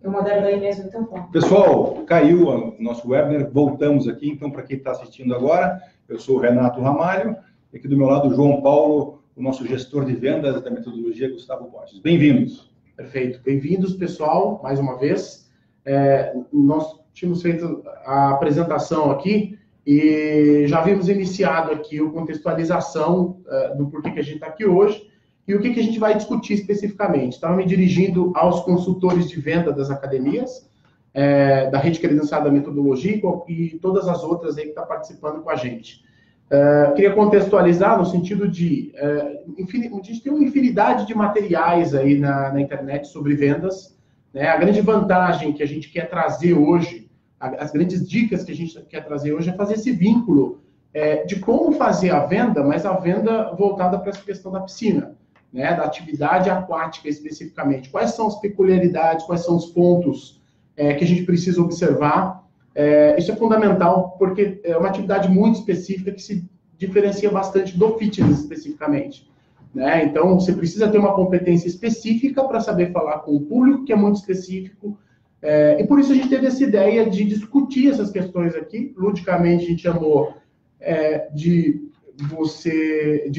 Eu modero daí mesmo, então pronto. Pessoal, caiu o nosso webinar, voltamos aqui. Então, para quem está assistindo agora, eu sou o Renato Ramalho, e aqui do meu lado o João Paulo, o nosso gestor de vendas da metodologia, Gustavo Borges. Bem-vindos. Perfeito. Bem-vindos, pessoal, mais uma vez. Nós tínhamos feito a apresentação aqui e já havíamos iniciado aqui a contextualização do porquê que a gente está aqui hoje e o que a gente vai discutir especificamente. Estava me dirigindo aos consultores de venda das academias, da rede credenciada da metodologia e todas as outras aí que estão participando com a gente. Queria contextualizar no sentido de a gente tem uma infinidade de materiais aí na internet sobre vendas, né? A grande vantagem que a gente quer trazer hoje, as grandes dicas que a gente quer trazer hoje é fazer esse vínculo de como fazer a venda, mas a venda voltada para essa questão da piscina, né? Da atividade aquática especificamente. Quais são as peculiaridades, quais são os pontos que a gente precisa observar. Isso é fundamental, porque é uma atividade muito específica que se diferencia bastante do fitness especificamente, né? Então, você precisa ter uma competência específica para saber falar com o público, que é muito específico, e por isso a gente teve essa ideia de discutir essas questões aqui. Ludicamente, a gente chamou de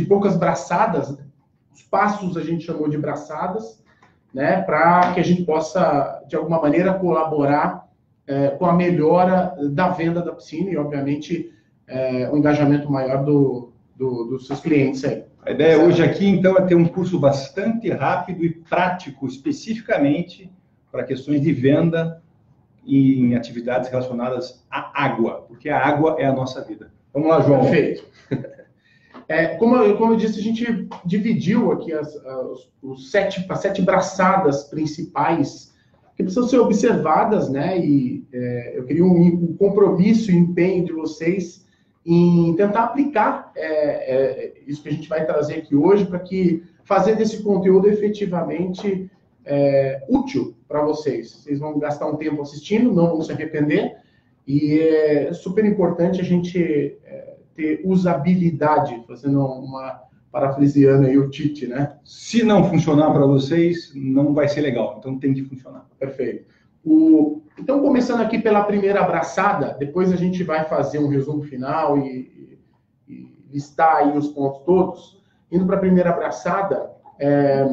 poucas braçadas, os passos a gente chamou de braçadas, né? Para que a gente possa, de alguma maneira, colaborar com a melhora da venda da piscina e, obviamente, o engajamento maior dos seus clientes aí. A ideia hoje aqui, então, é ter um curso bastante rápido e prático, especificamente para questões de venda em atividades relacionadas à água, porque a água é a nossa vida. Vamos lá, João. Perfeito. Como eu disse, a gente dividiu aqui as 7 braçadas principais que precisam ser observadas, né? E eu queria um compromisso e empenho de vocês em tentar aplicar isso que a gente vai trazer aqui hoje, para que fazer desse conteúdo efetivamente útil para vocês. Vocês vão gastar um tempo assistindo, não vão se arrepender, e é super importante a gente ter usabilidade, fazendo uma parafraseando aí o Tite, né? Se não funcionar para vocês, não vai ser legal, então tem que funcionar. Perfeito. Então, começando aqui pela primeira abraçada, depois a gente vai fazer um resumo final e listar aí os pontos todos. Indo para a primeira abraçada, é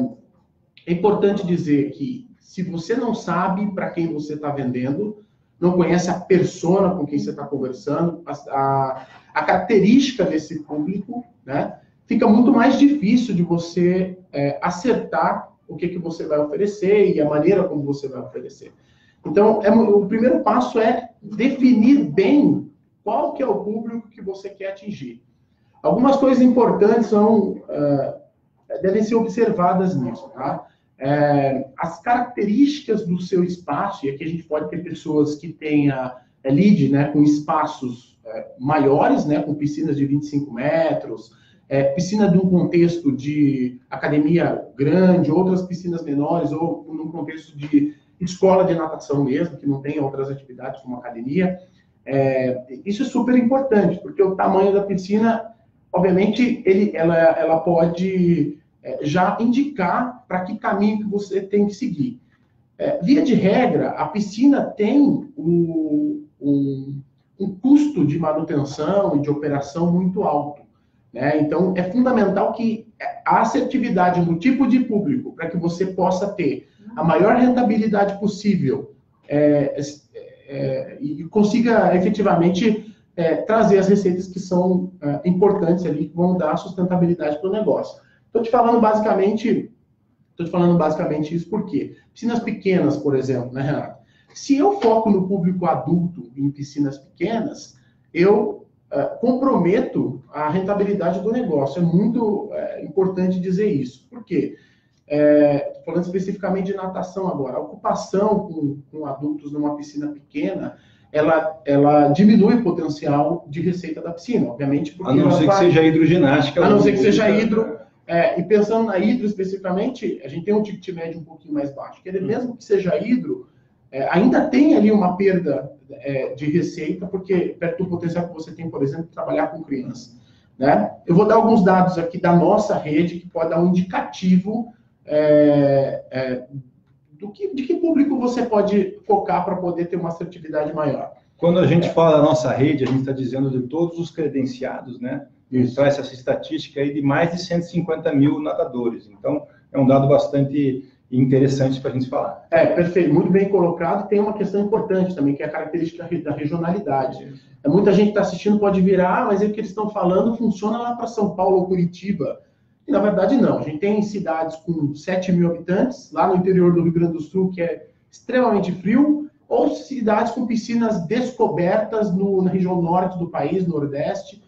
importante dizer que se você não sabe para quem você está vendendo, não conhece a persona com quem você está conversando, a característica desse público, né? Fica muito mais difícil de você acertar o que você vai oferecer e a maneira como você vai oferecer. Então, o primeiro passo é definir bem qual que é o público que você quer atingir. Algumas coisas importantes devem ser observadas nisso, tá? As características do seu espaço, e aqui a gente pode ter pessoas que tenham lead, né, com espaços maiores, né, com piscinas de 25 metros, piscina de um contexto de academia grande, outras piscinas menores, ou num contexto de escola de natação mesmo, que não tem outras atividades como academia. Isso é super importante, porque o tamanho da piscina, obviamente, ela pode já indicar para que caminho que você tem que seguir. Via de regra, a piscina tem um custo de manutenção e de operação muito alto, né? Então, é fundamental que a assertividade no tipo de público, para que você possa ter a maior rentabilidade possível e consiga efetivamente trazer as receitas que são importantes ali, que vão dar sustentabilidade para o negócio. Estou te falando basicamente isso porque piscinas pequenas, por exemplo, né, Renato? Se eu foco no público adulto em piscinas pequenas, eu comprometo a rentabilidade do negócio. É muito importante dizer isso. Por quê? Falando especificamente de natação agora, a ocupação com adultos numa piscina pequena, ela diminui o potencial de receita da piscina, obviamente. Porque a não ser que seja hidroginástica. A não ser que seja hidro. E pensando na hidro especificamente, a gente tem um ticket médio um pouquinho mais baixo. Que mesmo que seja hidro, ainda tem ali uma perda de receita, porque perto do potencial que você tem, por exemplo, de trabalhar com crianças, né? Eu vou dar alguns dados aqui da nossa rede que pode dar um indicativo de que público você pode focar para poder ter uma assertividade maior? Quando a gente fala da nossa rede, a gente está dizendo de todos os credenciados, né? Isso traz essa estatística aí de mais de 150 mil nadadores. Então, é um dado bastante interessante para a gente falar. Perfeito, muito bem colocado. Tem uma questão importante também, que é a característica da regionalidade. Muita gente está assistindo, pode virar, mas é o que eles estão falando funciona lá para São Paulo ou Curitiba. E, na verdade, não. A gente tem cidades com 7 mil habitantes, lá no interior do Rio Grande do Sul, que é extremamente frio, ou cidades com piscinas descobertas na região norte do país, nordeste,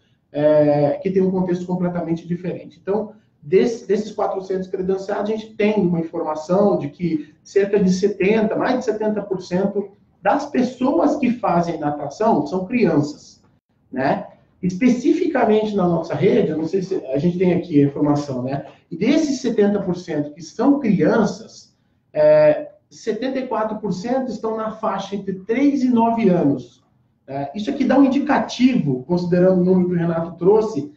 que tem um contexto completamente diferente. Então, desses 400 credenciados, a gente tem uma informação de que cerca de 70%, mais de 70% das pessoas que fazem natação são crianças, né? Especificamente na nossa rede, eu não sei se a gente tem aqui a informação, né? E desses 70% que são crianças, 74% estão na faixa entre 3 e 9 anos. Isso aqui dá um indicativo, considerando o número que o Renato trouxe,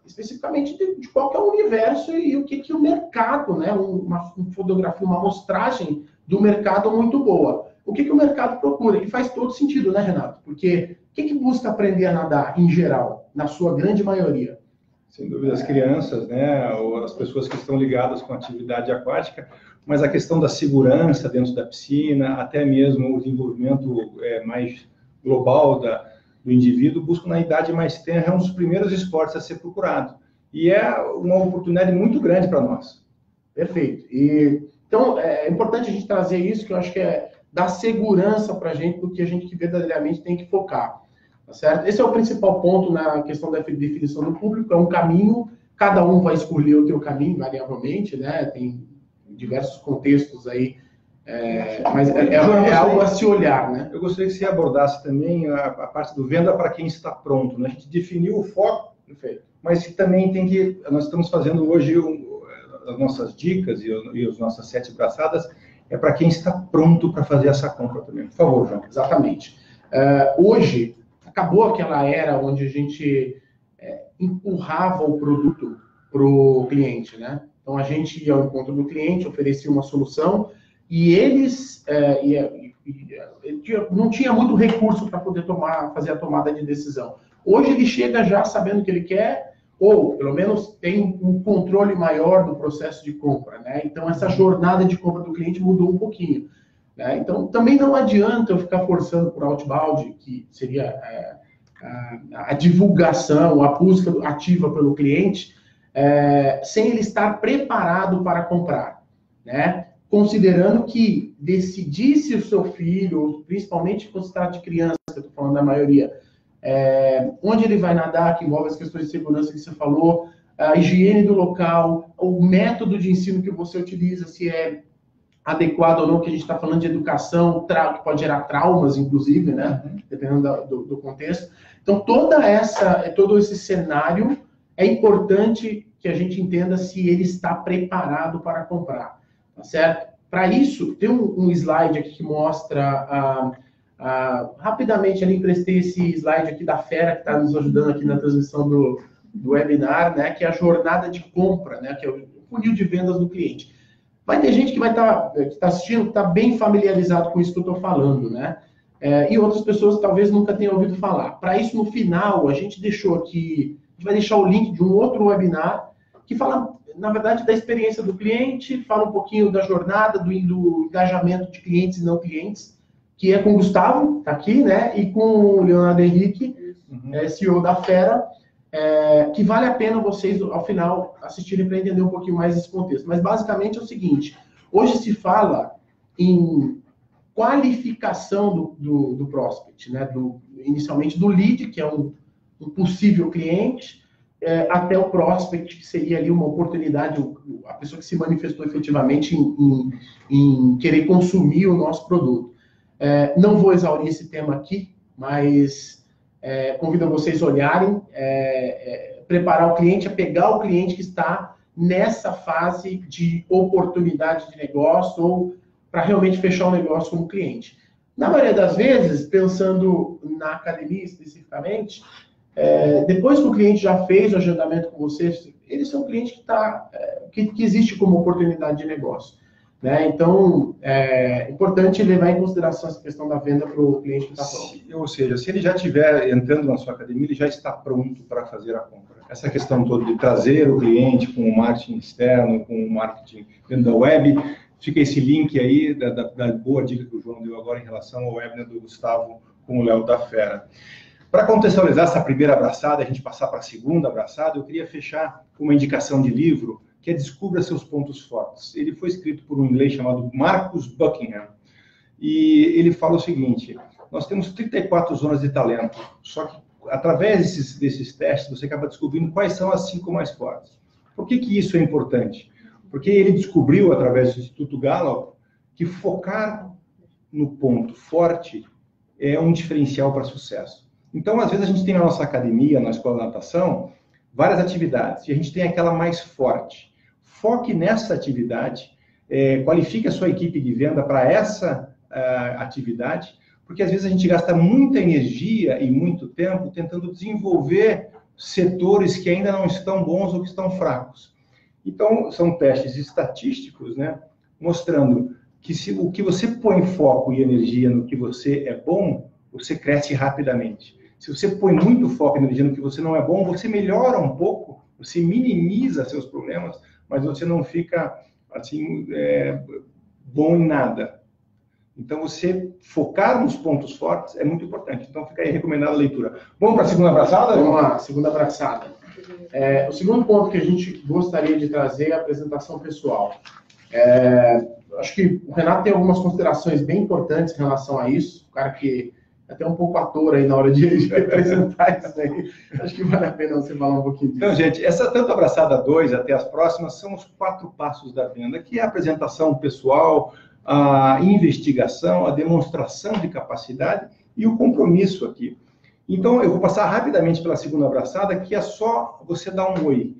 especificamente de qual que é o universo e o que o mercado, né? Uma fotografia, uma amostragem do mercado muito boa. O que o mercado procura? E faz todo sentido, né, Renato? Porque o que busca aprender a nadar, em geral, na sua grande maioria? Sem dúvida, as crianças, né, ou as pessoas que estão ligadas com a atividade aquática, mas a questão da segurança dentro da piscina, até mesmo o desenvolvimento mais global do indivíduo, busca na idade mais tenra, é um dos primeiros esportes a ser procurado. E é uma oportunidade muito grande para nós. Perfeito. Então, é importante a gente trazer isso, que eu acho que dá segurança para a gente do que a gente verdadeiramente tem que focar. Tá certo? Esse é o principal ponto na questão da definição do público, é um caminho, cada um vai escolher o seu caminho, variavelmente, né? Tem diversos contextos aí, mas é algo a se olhar, né? Eu gostaria que você abordasse também a parte do venda para quem está pronto, né? A gente definiu o foco, mas também nós estamos fazendo hoje as nossas dicas e as nossas 7 braçadas, para quem está pronto para fazer essa compra também. Por favor, João. Exatamente. Hoje, acabou aquela era onde a gente empurrava o produto para o cliente, né? Então, a gente ia ao encontro do cliente, oferecia uma solução, e eles não tinha muito recurso para poder fazer a tomada de decisão. Hoje, ele chega já sabendo o que ele quer, ou, pelo menos, tem um controle maior do processo de compra, né? Então, essa jornada de compra do cliente mudou um pouquinho. Então, também não adianta eu ficar forçando por outbound, que seria a divulgação, a busca ativa pelo cliente, sem ele estar preparado para comprar, né? Considerando que decidir se o seu filho, principalmente quando se trata de criança, que eu estou falando da maioria, onde ele vai nadar, que envolve as questões de segurança que você falou, a higiene do local, o método de ensino que você utiliza, se é adequado ou não, que a gente está falando de educação, que pode gerar traumas, inclusive, né? Dependendo do contexto. Então, todo esse cenário é importante que a gente entenda se ele está preparado para comprar, tá certo? Para isso, tem um slide aqui que mostra, rapidamente ali, emprestei esse slide aqui da Fera, que está nos ajudando aqui na transmissão do webinar, né? Que é a jornada de compra, né? Que é o funil de vendas do cliente. Vai ter gente que vai estar assistindo, que está bem familiarizado com isso que eu estou falando, né? E outras pessoas talvez nunca tenham ouvido falar. Para isso, no final, a gente deixou aqui, a gente vai deixar o link de um outro webinar que fala, na verdade, da experiência do cliente, fala um pouquinho da jornada, do engajamento de clientes e não clientes, que é com o Gustavo, está aqui, né? E com o Leonardo Henrique, CEO da Fera, que vale a pena vocês, ao final, assistirem para entender um pouquinho mais esse contexto. Mas, basicamente, é o seguinte, hoje se fala em qualificação do prospect, né? Inicialmente do lead, que é um possível cliente, até o prospect, que seria ali uma oportunidade, a pessoa que se manifestou efetivamente em querer consumir o nosso produto. Não vou exaurir esse tema aqui, mas convido vocês a olharem, preparar o cliente, a pegar o cliente que está nessa fase de oportunidade de negócio ou para realmente fechar o negócio com o cliente. Na maioria das vezes, pensando na academia especificamente, depois que o cliente já fez o agendamento com vocês, eles são um cliente que existe como oportunidade de negócio. né? Então, é importante levar em consideração essa questão da venda para o cliente que está pronto. Ou seja, se ele já estiver entrando na sua academia, ele já está pronto para fazer a compra. Essa questão toda de trazer o cliente com o marketing externo, com o marketing dentro da web, fica esse link aí da boa dica que o João deu agora em relação ao webinar do Gustavo com o Léo da Fera. Para contextualizar essa primeira abraçada, a gente passar para a segunda abraçada, eu queria fechar com uma indicação de livro, que é Descubra Seus Pontos Fortes. Ele foi escrito por um inglês chamado Marcus Buckingham, e ele fala o seguinte: nós temos 34 zonas de talento, só que através desses testes você acaba descobrindo quais são as 5 mais fortes. Por que isso é importante? Porque ele descobriu, através do Instituto Gallup, que focar no ponto forte é um diferencial para sucesso. Então, às vezes, a gente tem na nossa academia, na escola de natação, várias atividades, e a gente tem aquela mais forte. Foque nessa atividade, qualifique a sua equipe de venda para essa atividade, porque às vezes a gente gasta muita energia e muito tempo tentando desenvolver setores que ainda não estão bons ou que estão fracos. Então, são testes estatísticos, né, mostrando que o que você põe foco e energia no que você é bom, você cresce rapidamente. Se você põe muito foco e energia no que você não é bom, você melhora um pouco, você minimiza seus problemas, mas você não fica assim bom em nada. Então, você focar nos pontos fortes é muito importante. Então, fica aí recomendada a leitura. Vamos para a segunda abraçada? Vamos lá, segunda abraçada. O segundo ponto que a gente gostaria de trazer é a apresentação pessoal. Acho que o Renato tem algumas considerações bem importantes em relação a isso. O cara que é até um pouco ator aí na hora de representar isso aí. Acho que vale a pena você falar um pouquinho disso. Então, gente, essa tanto abraçada 2 até as próximas são os 4 passos da venda, que é a apresentação pessoal, a investigação, a demonstração de capacidade e o compromisso aqui. Então, eu vou passar rapidamente pela segunda abraçada, que é só você dar um oi.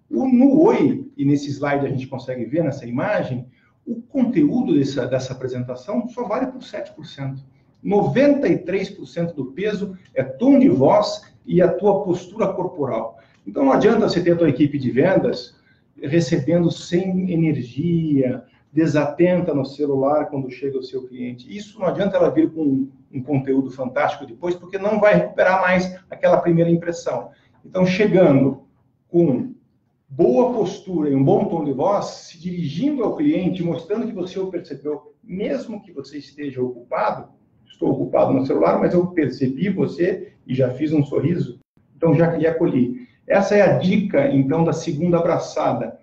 No oi, e nesse slide a gente consegue ver nessa imagem, o conteúdo dessa apresentação só vale por 7%. 93% do peso é tom de voz e a tua postura corporal. Então, não adianta você ter a tua equipe de vendas recebendo sem energia, desatenta no celular quando chega o seu cliente. Isso não adianta ela vir com um conteúdo fantástico depois, porque não vai recuperar mais aquela primeira impressão. Então, chegando com boa postura e um bom tom de voz, se dirigindo ao cliente, mostrando que você o percebeu, mesmo que você esteja ocupado, estou ocupado no celular, mas eu percebi você e já fiz um sorriso, então já acolhi. Essa é a dica, então, da segunda abraçada.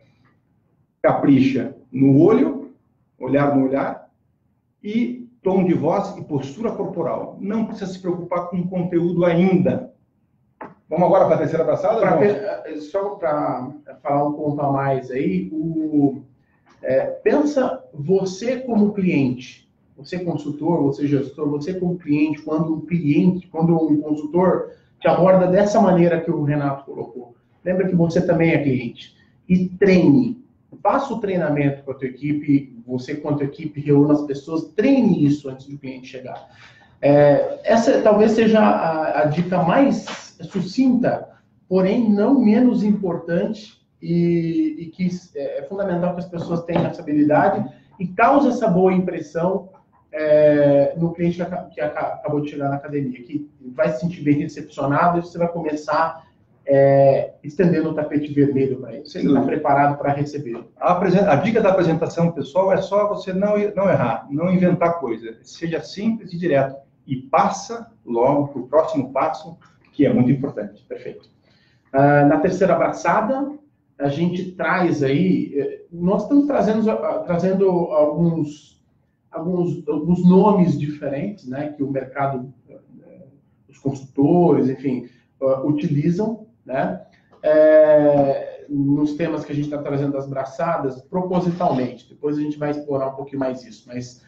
Capricha no olho, olhar no olhar, e tom de voz e postura corporal. Não precisa se preocupar com o conteúdo ainda. Vamos agora para a terceira abraçada? Só para falar um ponto a mais aí, pensa você como cliente, você consultor, você gestor, você como cliente, quando um consultor te aborda dessa maneira que o Renato colocou. Lembra que você também é cliente. E treine. Faça o treinamento com a tua equipe, você com a tua equipe reúna as pessoas, treine isso antes do cliente chegar. Essa talvez seja a dica mais sucinta, porém não menos importante e que é fundamental que as pessoas tenham essa habilidade e cause essa boa impressão no cliente que acabou de chegar na academia, que vai se sentir bem recepcionado e você vai começar estendendo o tapete vermelho para ele. Você está preparado para recebê-lo. A dica da apresentação pessoal é só você não errar, não inventar coisa. Seja simples e direto. E passa logo para o próximo passo, que é muito importante. Perfeito. Na terceira abraçada, a gente traz aí... Nós estamos trazendo alguns nomes diferentes, né, que o mercado, os consultores, enfim, utilizam, né, nos temas que a gente está trazendo das braçadas, propositalmente. Depois a gente vai explorar um pouquinho mais isso. Mas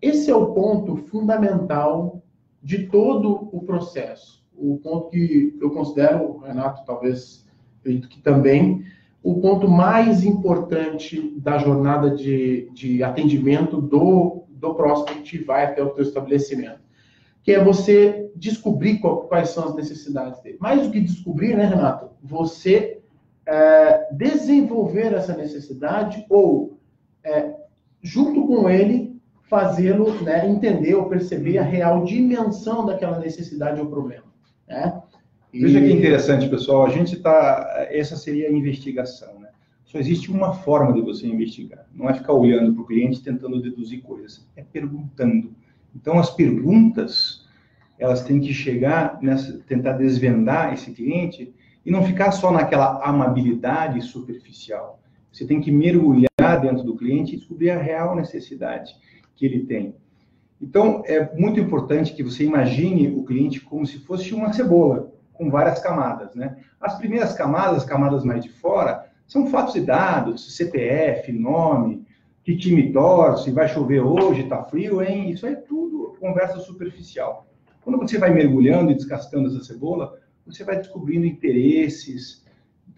esse é o ponto fundamental de todo o processo. O ponto que eu considero, Renato, talvez, acredito que também, o ponto mais importante da jornada de atendimento do prospect que vai até o teu estabelecimento, que é você descobrir quais são as necessidades dele. Mais do que descobrir, né, Renato? Você desenvolver essa necessidade ou junto com ele, fazê-lo, né, entender ou perceber a real dimensão daquela necessidade ou problema, né? Veja que interessante, pessoal. Essa seria a investigação, né? Só existe uma forma de você investigar. Não é ficar olhando para o cliente tentando deduzir coisas. É perguntando. Então, as perguntas, elas têm que chegar tentar desvendar esse cliente e não ficar só naquela amabilidade superficial. Você tem que mergulhar dentro do cliente e descobrir a real necessidade que ele tem. Então, é muito importante que você imagine o cliente como se fosse uma cebola, com várias camadas, né? As primeiras camadas, as camadas mais de fora, são fatos e dados, CPF, nome, que time torce, vai chover hoje, está frio, hein? Isso é tudo conversa superficial. Quando você vai mergulhando e descascando essa cebola, você vai descobrindo interesses,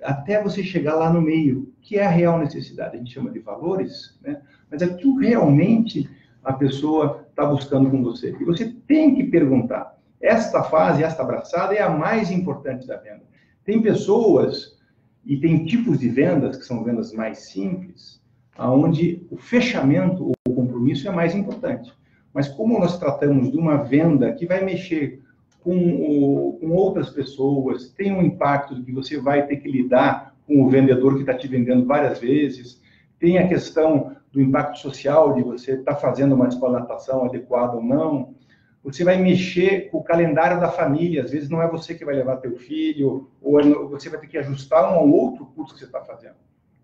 até você chegar lá no meio, que é a real necessidade. A gente chama de valores, né? Mas é o que realmente a pessoa está buscando com você. E você tem que perguntar. Esta fase, esta abraçada é a mais importante da venda. Tem pessoas e tem tipos de vendas, que são vendas mais simples, onde o fechamento ou o compromisso é mais importante. Mas como nós tratamos de uma venda que vai mexer com outras pessoas, tem um impacto de que você vai ter que lidar com o vendedor que está te vendendo várias vezes, tem a questão do impacto social, de você estar fazendo uma escola de natação adequada ou não, você vai mexer com o calendário da família, às vezes não é você que vai levar teu filho, ou você vai ter que ajustar um ou outro curso que você está fazendo.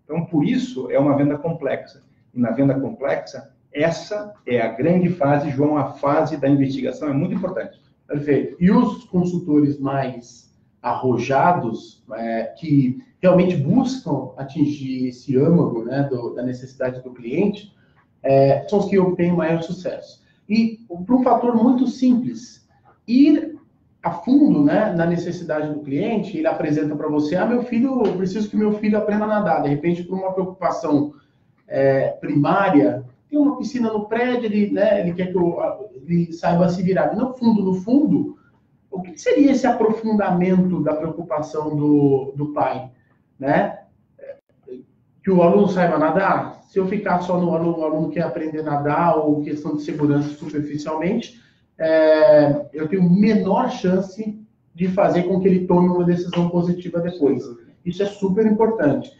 Então, por isso, é uma venda complexa. E na venda complexa, essa é a grande fase, João, a fase da investigação é muito importante. Perfeito. E os consultores mais arrojados, que realmente buscam atingir esse âmago, né, da necessidade do cliente, são os que obtêm maior sucesso. E por um fator muito simples, ir a fundo, né, na necessidade do cliente, ele apresenta para você, eu preciso que meu filho aprenda a nadar. De repente, por uma preocupação primária, tem uma piscina no prédio, ele quer que ele saiba se virar. No fundo, o que seria esse aprofundamento da preocupação do pai, né? Que o aluno saiba nadar? Se eu ficar só no aluno, o aluno quer aprender a nadar, ou questão de segurança superficialmente, eu tenho menor chance de fazer com que ele tome uma decisão positiva depois. Isso é super importante.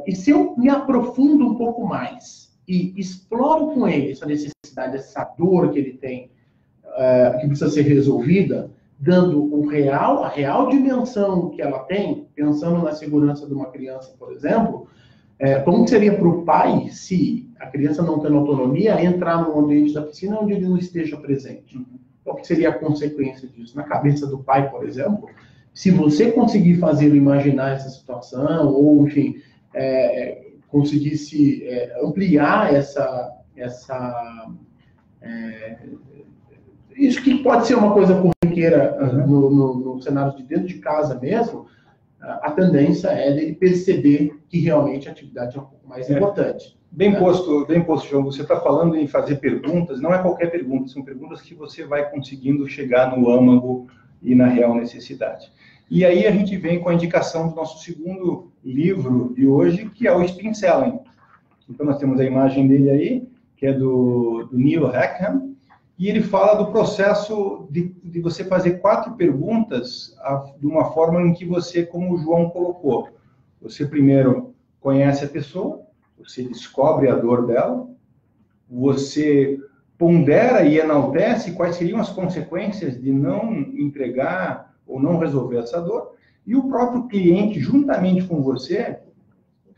E se eu me aprofundo um pouco mais e exploro com ele essa necessidade, essa dor que ele tem, que precisa ser resolvida, dando a real dimensão que ela tem, pensando na segurança de uma criança, por exemplo, como seria para o pai, se a criança não tendo autonomia, entrar no ambiente da piscina onde ele não esteja presente? Qual que seria a consequência disso? Na cabeça do pai, por exemplo, se você conseguir fazê-lo imaginar essa situação, ou, enfim, conseguisse ampliar isso que pode ser uma coisa corriqueira no cenário de dentro de casa mesmo, a tendência é dele perceber que realmente a atividade é um pouco mais importante. Bem posto, João. Você está falando em fazer perguntas, não é qualquer pergunta, são perguntas que você vai conseguindo chegar no âmago e na real necessidade. E aí a gente vem com a indicação do nosso segundo livro de hoje, que é o Spin Selling. Então nós temos a imagem dele aí, que é do Neil Rackham, e ele fala do processo de você fazer 4 perguntas de uma forma em que você, como o João colocou, você primeiro conhece a pessoa, você descobre a dor dela, você pondera e enaltece quais seriam as consequências de não entregar ou não resolver essa dor, e o próprio cliente, juntamente com você,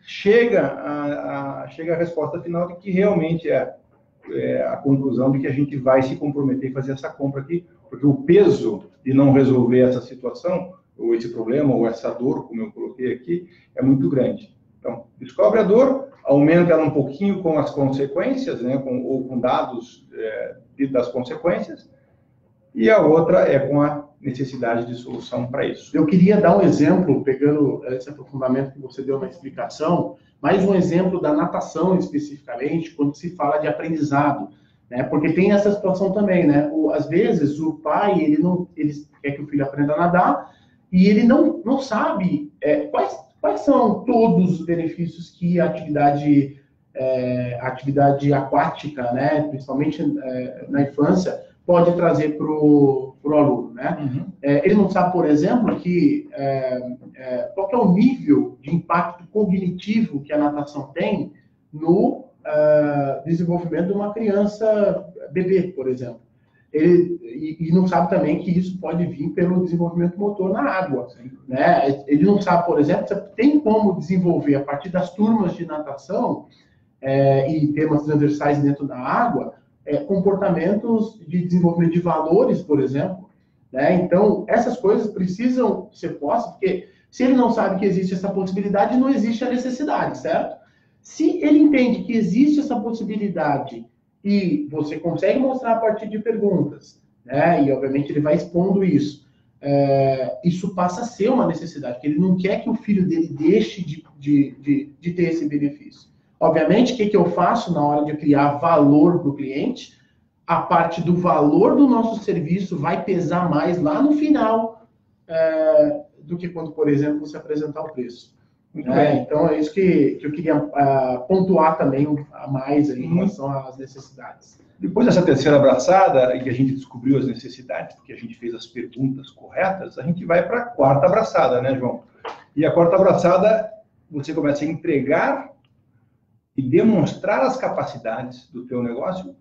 chega à resposta final de que realmente a conclusão de que a gente vai se comprometer a fazer essa compra aqui, porque o peso de não resolver essa situação, ou esse problema, ou essa dor, como eu coloquei aqui, é muito grande. Então, descobre a dor, aumenta ela um pouquinho com as consequências, né, ou com dados das consequências, e a outra é com a necessidade de solução para isso. Eu queria dar um exemplo, pegando esse aprofundamento que você deu na explicação, mais um exemplo da natação especificamente, quando se fala de aprendizado, né? Porque tem essa situação também, né? Às vezes o pai ele quer que o filho aprenda a nadar e ele não sabe quais são todos os benefícios que a atividade atividade aquática, né, principalmente na infância, pode trazer para o aluno, né? Uhum. Ele não sabe, por exemplo, que qual que é o nível de impacto cognitivo que a natação tem no desenvolvimento de uma criança bebê, por exemplo. E não sabe também que isso pode vir pelo desenvolvimento motor na água, né? Ele não sabe, por exemplo, que tem como desenvolver, a partir das turmas de natação e temas transversais dentro da água, comportamentos de desenvolvimento de valores, por exemplo, né? Então, essas coisas precisam ser postas, porque se ele não sabe que existe essa possibilidade, não existe a necessidade, certo? Se ele entende que existe essa possibilidade e você consegue mostrar a partir de perguntas, né? E, obviamente, ele vai expondo isso. Isso passa a ser uma necessidade, porque ele não quer que o filho dele deixe de ter esse benefício. Obviamente, o que eu faço na hora de criar valor para o cliente? A parte do valor do nosso serviço vai pesar mais lá no final do que quando, por exemplo, você apresentar o preço. Então, é isso que eu queria pontuar também a mais aí, em relação às necessidades. Depois dessa terceira abraçada, em que a gente descobriu as necessidades, porque a gente fez as perguntas corretas, a gente vai para a quarta abraçada, né, João? E a quarta abraçada, você começa a entregar e demonstrar as capacidades do teu negócio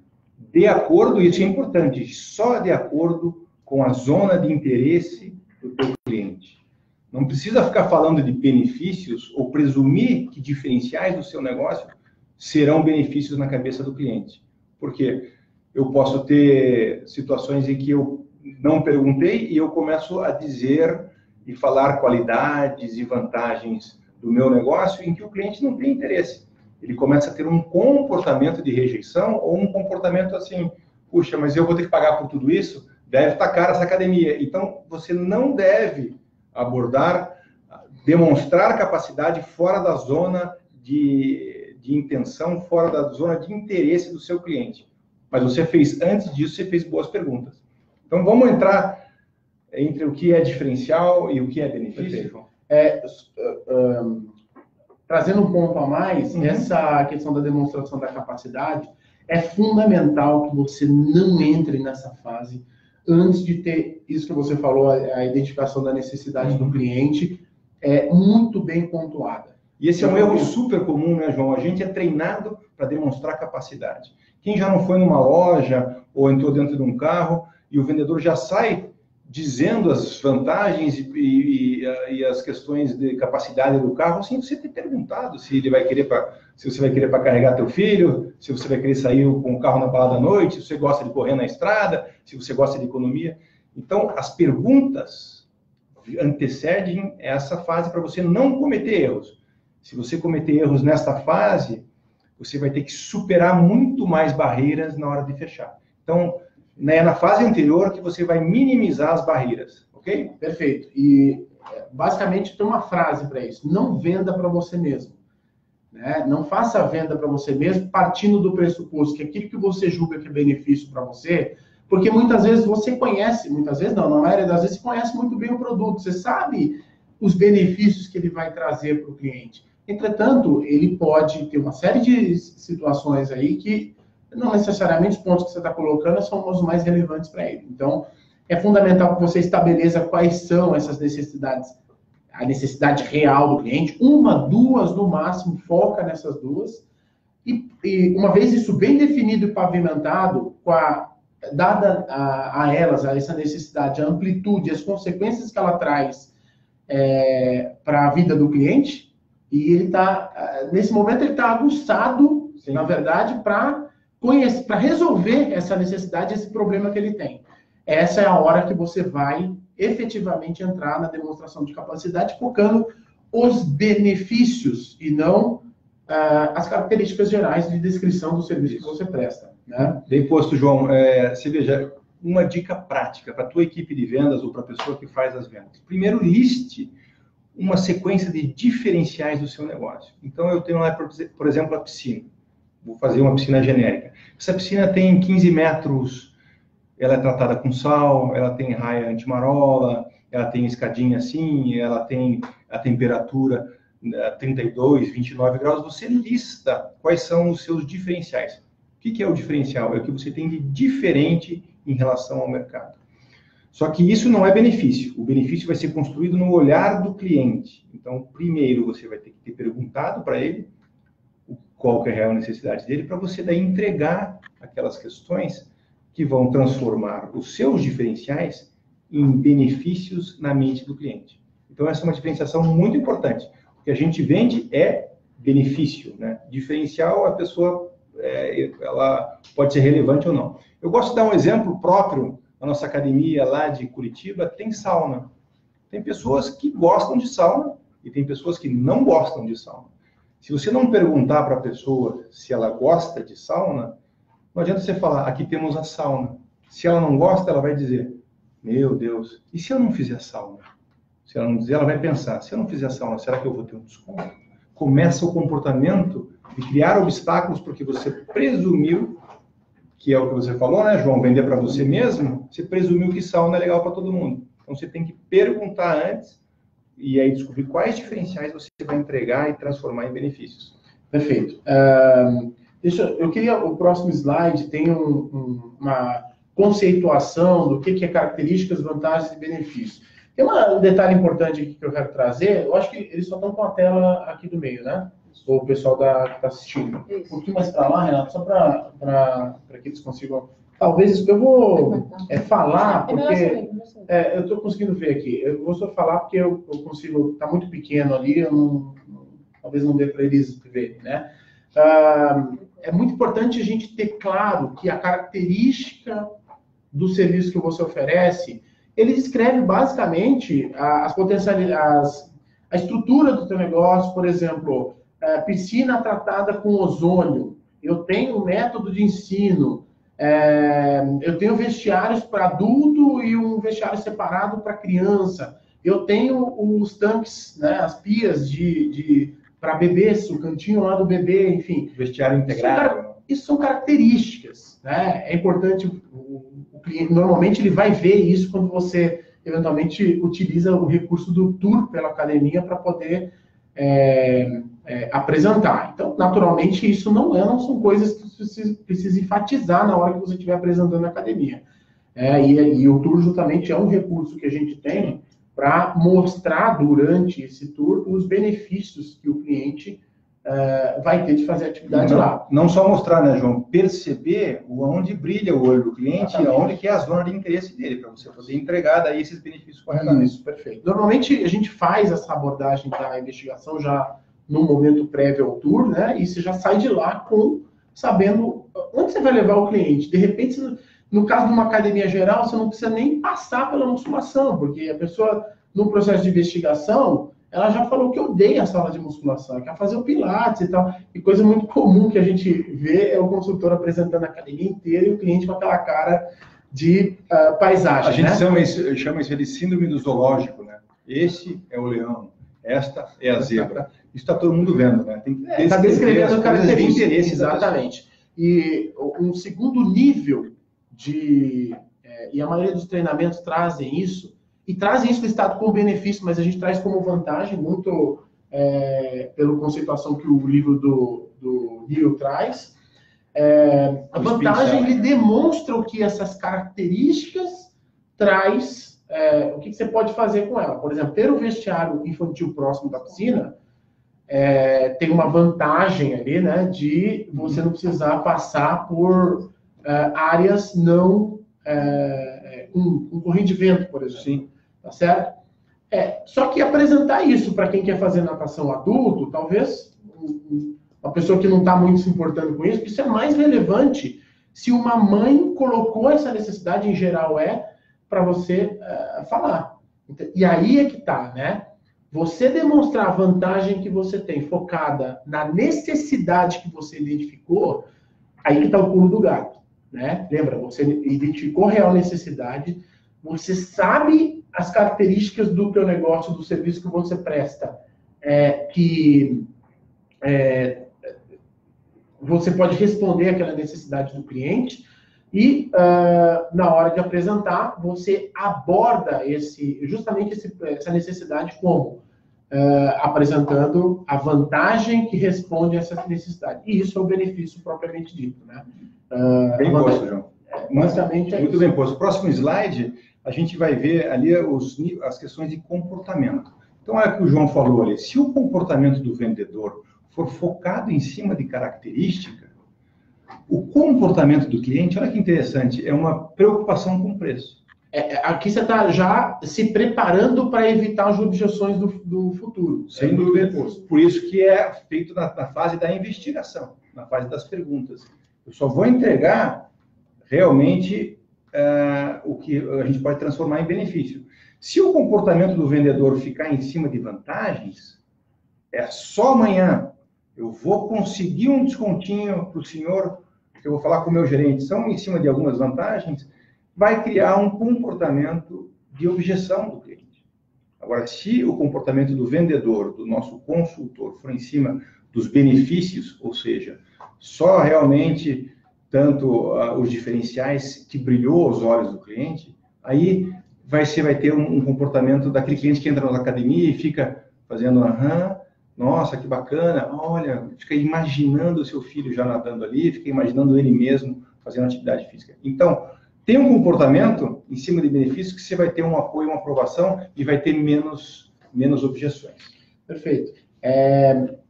de acordo, isso é importante, só de acordo com a zona de interesse do teu cliente. Não precisa ficar falando de benefícios ou presumir que diferenciais do seu negócio serão benefícios na cabeça do cliente. Porque eu posso ter situações em que eu não perguntei e eu começo a dizer e falar qualidades e vantagens do meu negócio em que o cliente não tem interesse. Ele começa a ter um comportamento de rejeição ou um comportamento assim, puxa, mas eu vou ter que pagar por tudo isso? Deve estar cara essa academia. Então, você não deve abordar, demonstrar capacidade fora da zona de intenção, fora da zona de interesse do seu cliente. Mas você fez, antes disso, você fez boas perguntas. Então, vamos entrar entre o que é diferencial e o que é benefício. Trazendo um ponto a mais, essa questão da demonstração da capacidade, é fundamental que você não entre nessa fase antes de ter isso que você falou, a identificação da necessidade do cliente, muito bem pontuada. E esse é um erro super comum, né, João? A gente é treinado para demonstrar capacidade. Quem já não foi numa loja ou entrou dentro de um carro e o vendedor já sai dizendo as vantagens e as questões de capacidade do carro, sem você ter perguntado se ele vai querer se você vai querer para carregar teu filho, se você vai querer sair com o carro na balada à noite, se você gosta de correr na estrada, se você gosta de economia. Então, as perguntas antecedem essa fase para você não cometer erros. Se você cometer erros nesta fase, você vai ter que superar muito mais barreiras na hora de fechar. Então, é na fase anterior que você vai minimizar as barreiras, ok? Perfeito. E, basicamente, tem uma frase para isso. Não venda para você mesmo. Né? Não faça a venda para você mesmo partindo do pressuposto que aquilo que você julga que é benefício para você, porque muitas vezes você conhece, muitas vezes não, na maioria das vezes você conhece muito bem o produto, você sabe os benefícios que ele vai trazer para o cliente. Entretanto, ele pode ter uma série de situações aí que não necessariamente os pontos que você está colocando são os mais relevantes para ele. Então, é fundamental que você estabeleça quais são essas necessidades, a necessidade real do cliente, uma, duas no máximo, foca nessas duas, e uma vez isso bem definido e pavimentado, dada a elas, a essa necessidade, a amplitude, as consequências que ela traz para a vida do cliente, e ele está, nesse momento, ele está aguçado, sim, na verdade, para resolver essa necessidade, esse problema que ele tem. Essa é a hora que você vai efetivamente entrar na demonstração de capacidade, focando os benefícios e não as características gerais de descrição do serviço que você presta. Né? Bem posto, João. Você veja, uma dica prática para a tua equipe de vendas ou para a pessoa que faz as vendas. Primeiro, liste uma sequência de diferenciais do seu negócio. Então, eu tenho lá, por exemplo, a piscina. Vou fazer uma piscina genérica. Essa piscina tem 15 metros, ela é tratada com sal, ela tem raia antimarola, ela tem escadinha assim, ela tem a temperatura a 32, 29 graus, você lista quais são os seus diferenciais. O que é o diferencial? É o que você tem de diferente em relação ao mercado. Só que isso não é benefício. O benefício vai ser construído no olhar do cliente. Então, primeiro você vai ter que ter perguntado para ele qual que é a real necessidade dele, para você daí entregar aquelas questões que vão transformar os seus diferenciais em benefícios na mente do cliente. Então, essa é uma diferenciação muito importante. O que a gente vende é benefício, né? Diferencial, a pessoa, ela pode ser relevante ou não. Eu gosto de dar um exemplo próprio. Na nossa academia lá de Curitiba tem sauna. Tem pessoas que gostam de sauna e tem pessoas que não gostam de sauna. Se você não perguntar para a pessoa se ela gosta de sauna, não adianta você falar, aqui temos a sauna. Se ela não gosta, ela vai dizer, meu Deus, e se eu não fizer sauna? Se ela não dizer, ela vai pensar, se eu não fizer sauna, será que eu vou ter um desconto? Começa o comportamento de criar obstáculos porque você presumiu, que é o que você falou, né, João, vender para você mesmo, você presumiu que sauna é legal para todo mundo. Então você tem que perguntar antes e aí descobrir quais diferenciais você vai entregar e transformar em benefícios. Perfeito. Eu queria, o próximo slide tem uma conceituação do que é características, vantagens e benefícios. Tem um detalhe importante aqui que eu quero trazer, eu acho que eles só estão com a tela aqui do meio, né? O pessoal que está assistindo. Um pouquinho mais para lá, Renato, só para que eles consigam... Talvez eu vou falar, porque eu estou conseguindo ver aqui. Eu vou só falar porque eu consigo... Está muito pequeno ali, talvez não dê para eles verem, né? É muito importante a gente ter claro que a característica do serviço que você oferece, ele descreve basicamente as potencialidades, a estrutura do teu negócio, por exemplo, piscina tratada com ozônio, eu tenho um método de ensino, eu tenho vestiários para adulto e um vestiário separado para criança, eu tenho os tanques, né, as pias para bebês, o cantinho lá do bebê, enfim. Vestiário integrado. Isso são características, né? É importante, o cliente, normalmente ele vai ver isso quando você, eventualmente, utiliza o recurso do tour pela academia para poder apresentar. Então, naturalmente, isso não são coisas que você precisa enfatizar na hora que você estiver apresentando na academia. E o tour, justamente, é um recurso que a gente tem para mostrar durante esse tour os benefícios que o cliente vai ter de fazer atividade lá. Não só mostrar, né, João? Perceber onde brilha o olho do cliente e onde que é a zona de interesse dele, para você poder entregar daí esses benefícios corretamente. Isso, perfeito. Normalmente, a gente faz essa abordagem da investigação já no momento prévio ao tour, né? E você já sai de lá sabendo onde você vai levar o cliente. De repente, no caso de uma academia geral, você não precisa nem passar pela musculação, porque a pessoa, no processo de investigação, ela já falou que odeia a sala de musculação, quer fazer o pilates e tal. E coisa muito comum que a gente vê é o consultor apresentando a academia inteira e o cliente com aquela cara de paisagem. A gente chama isso de síndrome do zoológico, né? Esse é o leão, esta é a zebra. Isso está todo mundo vendo, né? Está descrevendo características de interesse. Exatamente. E um segundo nível e a maioria dos treinamentos trazem isso, e trazem isso listado como benefício, mas a gente traz como vantagem, muito pela conceituação que o livro do Neil traz. A vantagem, ele demonstra o que essas características traz, o que você pode fazer com ela. Por exemplo, ter um vestiário infantil próximo da piscina tem uma vantagem ali, né, de você não precisar passar por áreas não com corrente de vento, por exemplo. Sim. Tá certo? Só que apresentar isso para quem quer fazer natação adulto, talvez uma pessoa que não está muito se importando com isso, isso é mais relevante se uma mãe colocou essa necessidade, em geral para você falar. E aí é que está, né? Você demonstrar a vantagem que você tem focada na necessidade que você identificou, aí que está o pulo do gato, né? Lembra, você identificou a real necessidade, você sabe as características do teu negócio, do serviço que você presta, que você pode responder àquela necessidade do cliente e, na hora de apresentar, você aborda justamente essa necessidade como apresentando a vantagem que responde a essa necessidade. E isso é o benefício propriamente dito, né? Bem posto, João. Basicamente muito bem posto. Próximo slide, a gente vai ver ali as questões de comportamento. Então, olha o que o João falou ali. Se o comportamento do vendedor for focado em cima de característica, o comportamento do cliente, olha que interessante, é uma preocupação com o preço. Aqui você está já se preparando para evitar as objeções do futuro. Sem dúvida. Por isso que é feito na fase da investigação, na fase das perguntas. Eu só vou entregar realmente o que a gente pode transformar em benefício. Se o comportamento do vendedor ficar em cima de vantagens, é só amanhã eu vou conseguir um descontinho para o senhor, que eu vou falar com o meu gerente, são em cima de algumas vantagens, vai criar um comportamento de objeção do cliente. Agora, se o comportamento do vendedor, do nosso consultor, for em cima dos benefícios, ou seja, só realmente tanto os diferenciais que brilhou aos olhos do cliente, aí vai ter um comportamento daquele cliente que entra na academia e fica fazendo nossa, que bacana, olha, fica imaginando o seu filho já nadando ali, fica imaginando ele mesmo fazendo atividade física. Então, tem um comportamento em cima de benefícios que você vai ter um apoio, uma aprovação e vai ter menos objeções. Perfeito.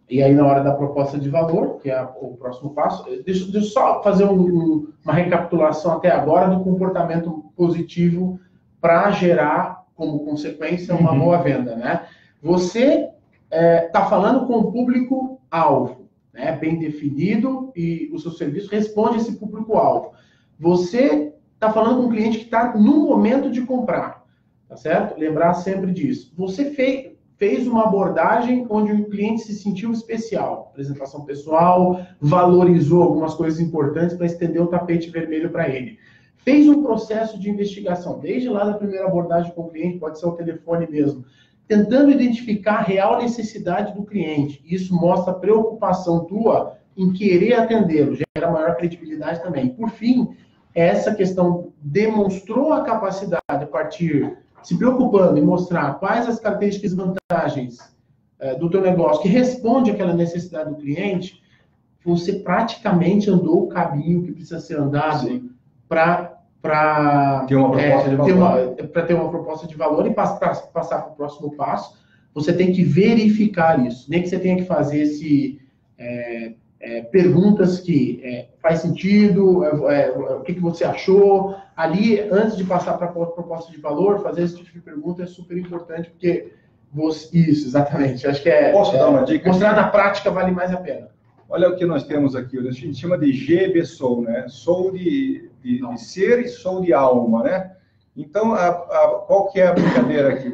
E aí, na hora da proposta de valor, que é o próximo passo, deixa eu só fazer uma recapitulação até agora do comportamento positivo para gerar, como consequência, uma boa venda, né? Você está falando com o público-alvo, né? Bem definido, e o seu serviço responde a esse público-alvo. Você está falando com um cliente que está no momento de comprar, tá certo? Lembrar sempre disso. Você fez uma abordagem onde o cliente se sentiu especial, apresentação pessoal, valorizou algumas coisas importantes para estender o tapete vermelho para ele. Fez um processo de investigação, desde lá da primeira abordagem com o cliente, pode ser o telefone mesmo, tentando identificar a real necessidade do cliente. Isso mostra a preocupação tua em querer atendê-lo, gera maior credibilidade também. Por fim, essa questão demonstrou a capacidade a partir, se preocupando em mostrar quais as características e vantagens do teu negócio que responde àquela necessidade do cliente, você praticamente andou o caminho que precisa ser andado para ter uma proposta de valor e passar para o próximo passo. Você tem que verificar isso, nem que você tenha que fazer perguntas que faz sentido, o que você achou. Ali, antes de passar para a proposta de valor, fazer esse tipo de pergunta é super importante, porque isso, exatamente. Acho que Posso dar uma dica? Mostrar na prática vale mais a pena. Olha o que nós temos aqui, a gente chama de GB-Soul, né? Soul de ser e soul de alma, né? Então, qual que é a brincadeira aqui?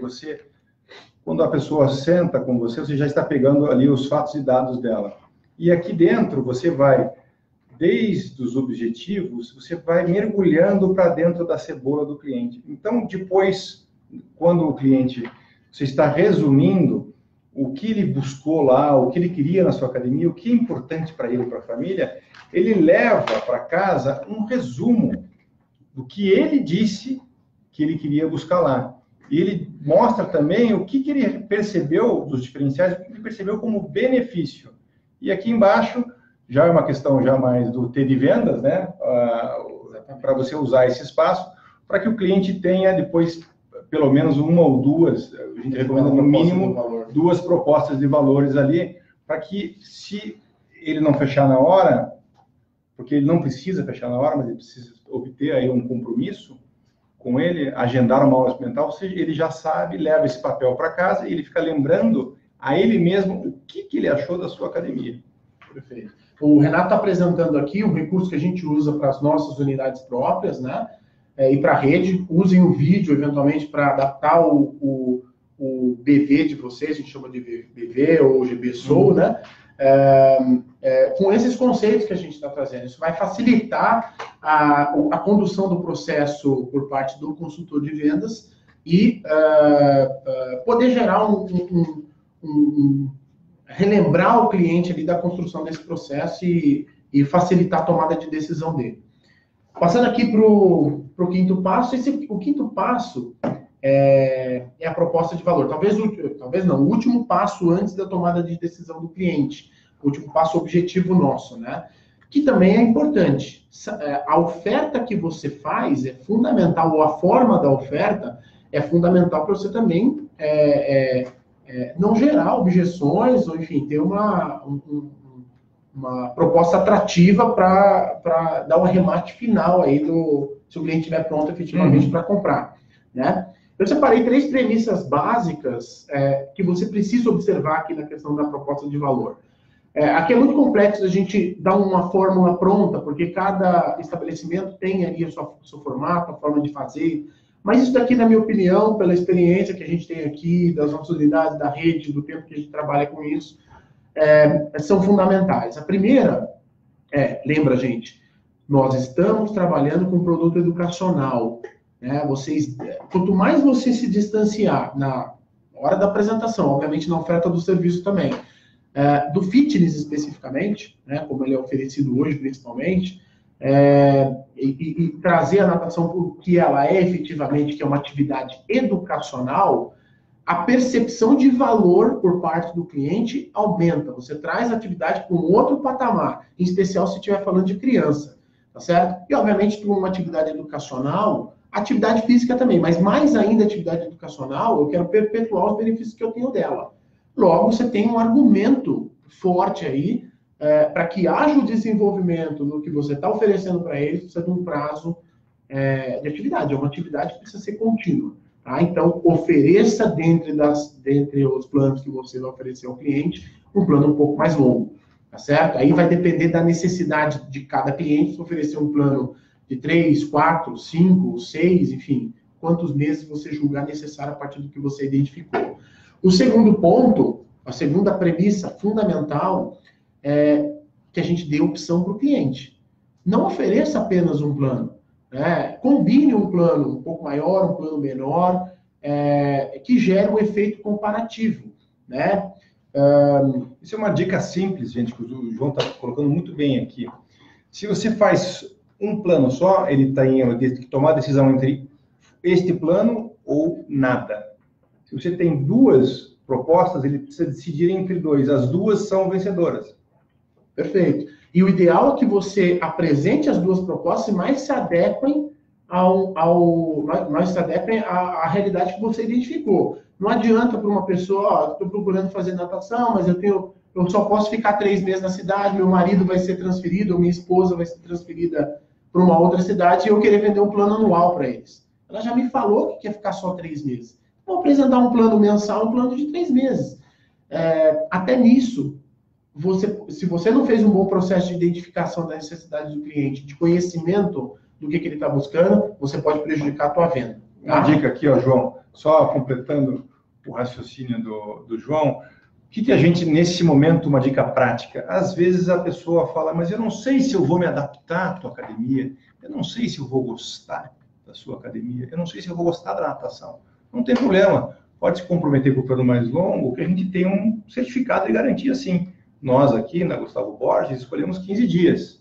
Quando a pessoa senta com você já está pegando ali os fatos e dados dela. E aqui dentro, você vai, desde os objetivos, você vai mergulhando para dentro da cebola do cliente. Então, depois, quando o cliente, você está resumindo o que ele buscou lá, o que ele queria na sua academia, o que é importante para ele e para a família, ele leva para casa um resumo do que ele disse que ele queria buscar lá. E ele mostra também o que ele percebeu dos diferenciais, o que ele percebeu como benefício. E aqui embaixo, já é uma questão já mais do T de vendas, né? Para você usar esse espaço, para que o cliente tenha depois pelo menos uma ou duas, a gente recomenda no mínimo 2 propostas de valores ali, para que se ele não fechar na hora, porque ele não precisa fechar na hora, mas ele precisa obter aí um compromisso com ele, agendar uma aula experimental, ou seja, ele já sabe, leva esse papel para casa e ele fica lembrando a ele mesmo o que ele achou da sua academia. Perfeito. O Renato está apresentando aqui um recurso que a gente usa para as nossas unidades próprias, né? E para a rede. Usem o vídeo, eventualmente, para adaptar o BV de vocês, a gente chama de BV ou GB-Soul, né? Com esses conceitos que a gente está trazendo. Isso vai facilitar a condução do processo por parte do consultor de vendas e poder gerar relembrar o cliente ali da construção desse processo e facilitar a tomada de decisão dele. Passando aqui para o quinto passo, o quinto passo é a proposta de valor. Talvez não, o último passo antes da tomada de decisão do cliente, o último passo objetivo nosso, né? Que também é importante. A oferta que você faz é fundamental, ou a forma da oferta é fundamental para você também não gerar objeções, ou enfim, ter uma proposta atrativa para dar um arremate final aí se o cliente estiver pronto efetivamente para comprar, né? Eu separei 3 premissas básicas que você precisa observar aqui na questão da proposta de valor. Aqui é muito complexo a gente dar uma fórmula pronta, porque cada estabelecimento tem ali o seu formato, a forma de fazer. Mas isso daqui, na minha opinião, pela experiência que a gente tem aqui, das nossas unidades, da rede, do tempo que a gente trabalha com isso, são fundamentais. A primeira lembra, gente, nós estamos trabalhando com produto educacional. Né? Quanto mais você se distanciar na hora da apresentação, obviamente na oferta do serviço também, do fitness especificamente, né, como ele é oferecido hoje principalmente, e trazer a natação para o que ela é efetivamente, que é uma atividade educacional, a percepção de valor por parte do cliente aumenta. Você traz a atividade para um outro patamar, em especial se estiver falando de criança, tá certo? E, obviamente, para uma atividade educacional, atividade física também, mas mais ainda atividade educacional, eu quero perpetuar os benefícios que eu tenho dela. Logo, você tem um argumento forte aí para que haja o desenvolvimento no que você está oferecendo para eles, precisa de um prazo de atividade. É uma atividade que precisa ser contínua. Tá? Então, ofereça dentre os planos que você vai oferecer ao cliente, um plano um pouco mais longo. Tá certo? Aí vai depender da necessidade de cada cliente, se oferecer um plano de 3, 4, 5, 6, enfim, quantos meses você julgar necessário a partir do que você identificou. O segundo ponto, a segunda premissa fundamental é que a gente dê opção para o cliente. Não ofereça apenas um plano. Né? Combine um plano um pouco maior, um plano menor, que gere um efeito comparativo. Né? Isso é uma dica simples, gente, que o João está colocando muito bem aqui. Se você faz um plano só, ele tem que tomar a decisão entre este plano ou nada. Se você tem 2 propostas, ele precisa decidir entre 2. As 2 são vencedoras. Perfeito. E o ideal é que você apresente as 2 propostas e mais se adequem à realidade que você identificou. Não adianta para uma pessoa, estou procurando fazer natação, mas eu só posso ficar 3 meses na cidade, meu marido vai ser transferido, ou minha esposa vai ser transferida para uma outra cidade, e eu querer vender um plano anual para eles. Ela já me falou que quer ficar só 3 meses. Vou apresentar um plano mensal, um plano de 3 meses. Até nisso, se você não fez um bom processo de identificação da necessidade do cliente, de conhecimento do que ele está buscando, você pode prejudicar a tua venda. Tá? Uma dica aqui, João, só completando o raciocínio do João, o que a gente, nesse momento, uma dica prática, às vezes a pessoa fala, mas eu não sei se eu vou me adaptar à tua academia, eu não sei se eu vou gostar da sua academia, eu não sei se eu vou gostar da natação. Não tem problema, pode se comprometer com o plano mais longo, que a gente tem um certificado de garantia, sim. Nós aqui, na Gustavo Borges, escolhemos 15 dias.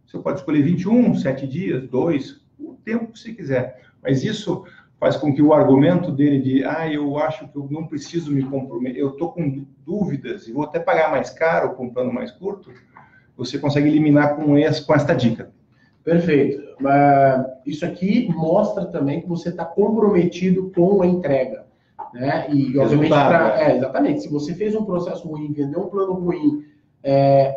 Você pode escolher 21, 7 dias, 2, o tempo que você quiser. Mas isso faz com que o argumento dele de, eu acho que eu não preciso me comprometer, eu estou com dúvidas e vou até pagar mais caro com um plano mais curto, você consegue eliminar com esta dica. Perfeito. Isso aqui mostra também que você está comprometido com a entrega. Né? E, obviamente, exatamente. Se você fez um processo ruim, vendeu um plano ruim,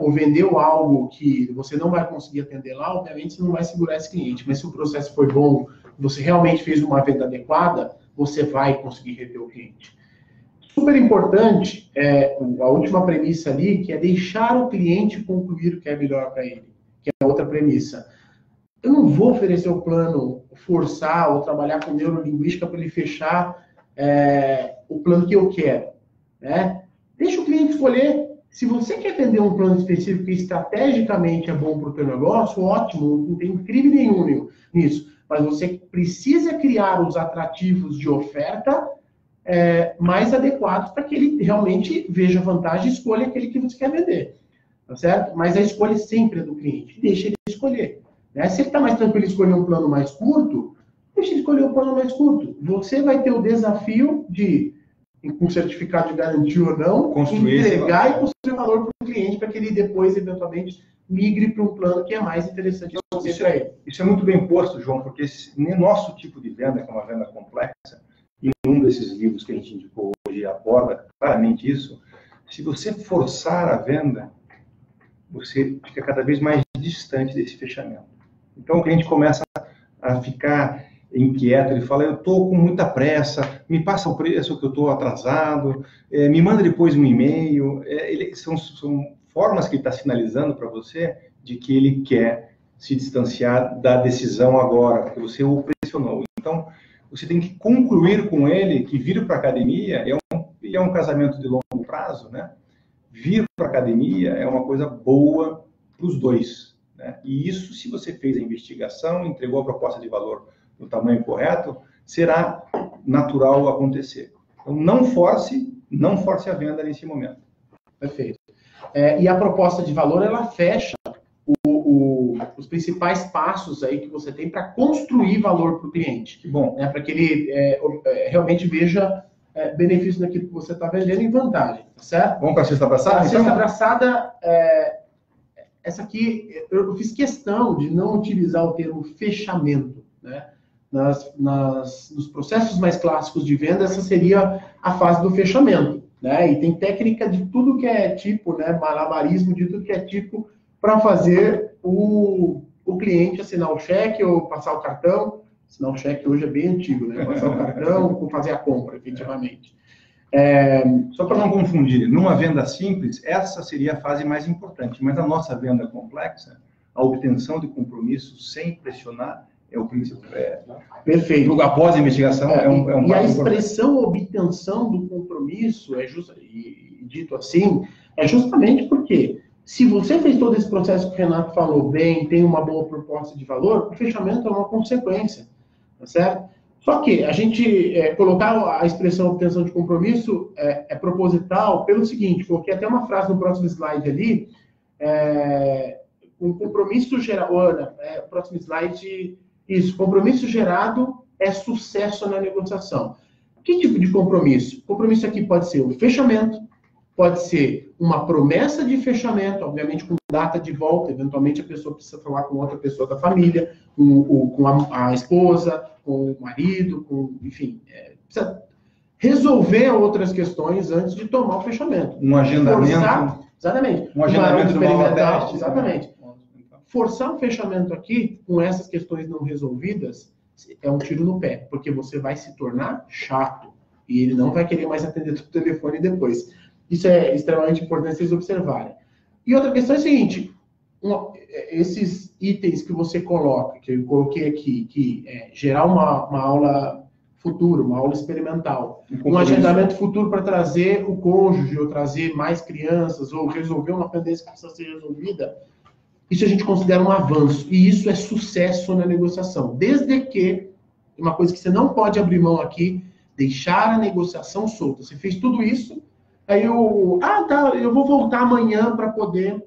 ou vendeu algo que você não vai conseguir atender lá, obviamente você não vai segurar esse cliente. Mas se o processo foi bom, você realmente fez uma venda adequada, você vai conseguir reter o cliente. Super importante, a última premissa ali, que é deixar o cliente concluir o que é melhor para ele, que é a outra premissa. Eu não vou oferecer o plano, forçar ou trabalhar com neurolinguística para ele fechar o plano que eu quero. Né? Deixa o cliente escolher. Se você quer vender um plano específico que estrategicamente é bom para o teu negócio, ótimo, não tem crime nenhum nisso. Mas você precisa criar os atrativos de oferta mais adequados para que ele realmente veja vantagem e escolha aquele que você quer vender. Tá certo? Mas a escolha sempre é do cliente. Deixa ele escolher. Né? Se ele está mais tranquilo em escolher um plano mais curto, deixa ele escolher o plano mais curto. Você vai ter o desafio de, com certificado de garantia ou não, entregar e construir valor para o cliente para que ele depois, eventualmente, migre para um plano que é mais interessante para ele. Isso é muito bem posto, João, porque no nosso tipo de venda, que é uma venda complexa, e um desses livros que a gente indicou hoje aborda claramente isso, se você forçar a venda, você fica cada vez mais distante desse fechamento. Então o cliente começa a ficar inquieto, ele fala, eu estou com muita pressa, me passa o preço que eu estou atrasado, me manda depois um e-mail. São formas que ele está sinalizando para você de que ele quer se distanciar da decisão agora, porque você o pressionou. Então, você tem que concluir com ele que vir para a academia é um casamento de longo prazo, né? Vir para a academia é uma coisa boa para os dois, né? E isso, se você fez a investigação, entregou a proposta de valor no tamanho correto, será natural acontecer. Então, não force a venda nesse momento. Perfeito. E a proposta de valor, ela fecha os principais passos aí que você tem para construir valor para o cliente. Que bom. Para que ele realmente veja benefício naquilo que você está vendendo em vantagem, tá certo? Vamos para a sexta abraçada? A sexta abraçada, essa aqui, eu fiz questão de não utilizar o termo fechamento, né? Nos processos mais clássicos de venda, essa seria a fase do fechamento, né? E tem técnica de tudo que é tipo, né? Malabarismo de tudo que é tipo para fazer o cliente assinar o cheque ou passar o cartão. Assinar o cheque hoje é bem antigo, né? Passar o cartão ou fazer a compra, efetivamente. Só para não confundir, numa venda simples, essa seria a fase mais importante, mas na nossa venda complexa, a obtenção de compromisso sem pressionar é o principal. Perfeito. Após a investigação, é um passo e a expressão obtenção do compromisso, dito assim, é justamente porque se você fez todo esse processo que o Renato falou bem, tem uma boa proposta de valor, o fechamento é uma consequência, tá certo? Só que a gente colocar a expressão obtenção de compromisso é proposital pelo seguinte, coloquei até uma frase no próximo slide ali, um compromisso gerado, próximo slide, isso, compromisso gerado é sucesso na negociação. Que tipo de compromisso? Compromisso aqui pode ser o fechamento, pode ser uma promessa de fechamento, obviamente com data de volta, eventualmente a pessoa precisa falar com outra pessoa da família, com a esposa, com o marido, enfim, precisa resolver outras questões antes de tomar o fechamento. Um agendamento. Exatamente. Um agendamento experimental. Exatamente. Forçar o fechamento aqui, com essas questões não resolvidas, é um tiro no pé, porque você vai se tornar chato e ele não vai querer mais atender o telefone depois. Isso é extremamente importante vocês observarem. E outra questão é a seguinte, esses itens que você coloca, que eu coloquei aqui, que é gerar uma aula futura, uma aula experimental, um agendamento futuro para trazer o cônjuge, ou trazer mais crianças, ou resolver uma pendência que precisa ser resolvida, isso a gente considera um avanço, e isso é sucesso na negociação. Desde que, uma coisa que você não pode abrir mão aqui, deixar a negociação solta. Você fez tudo isso, aí eu vou voltar amanhã para poder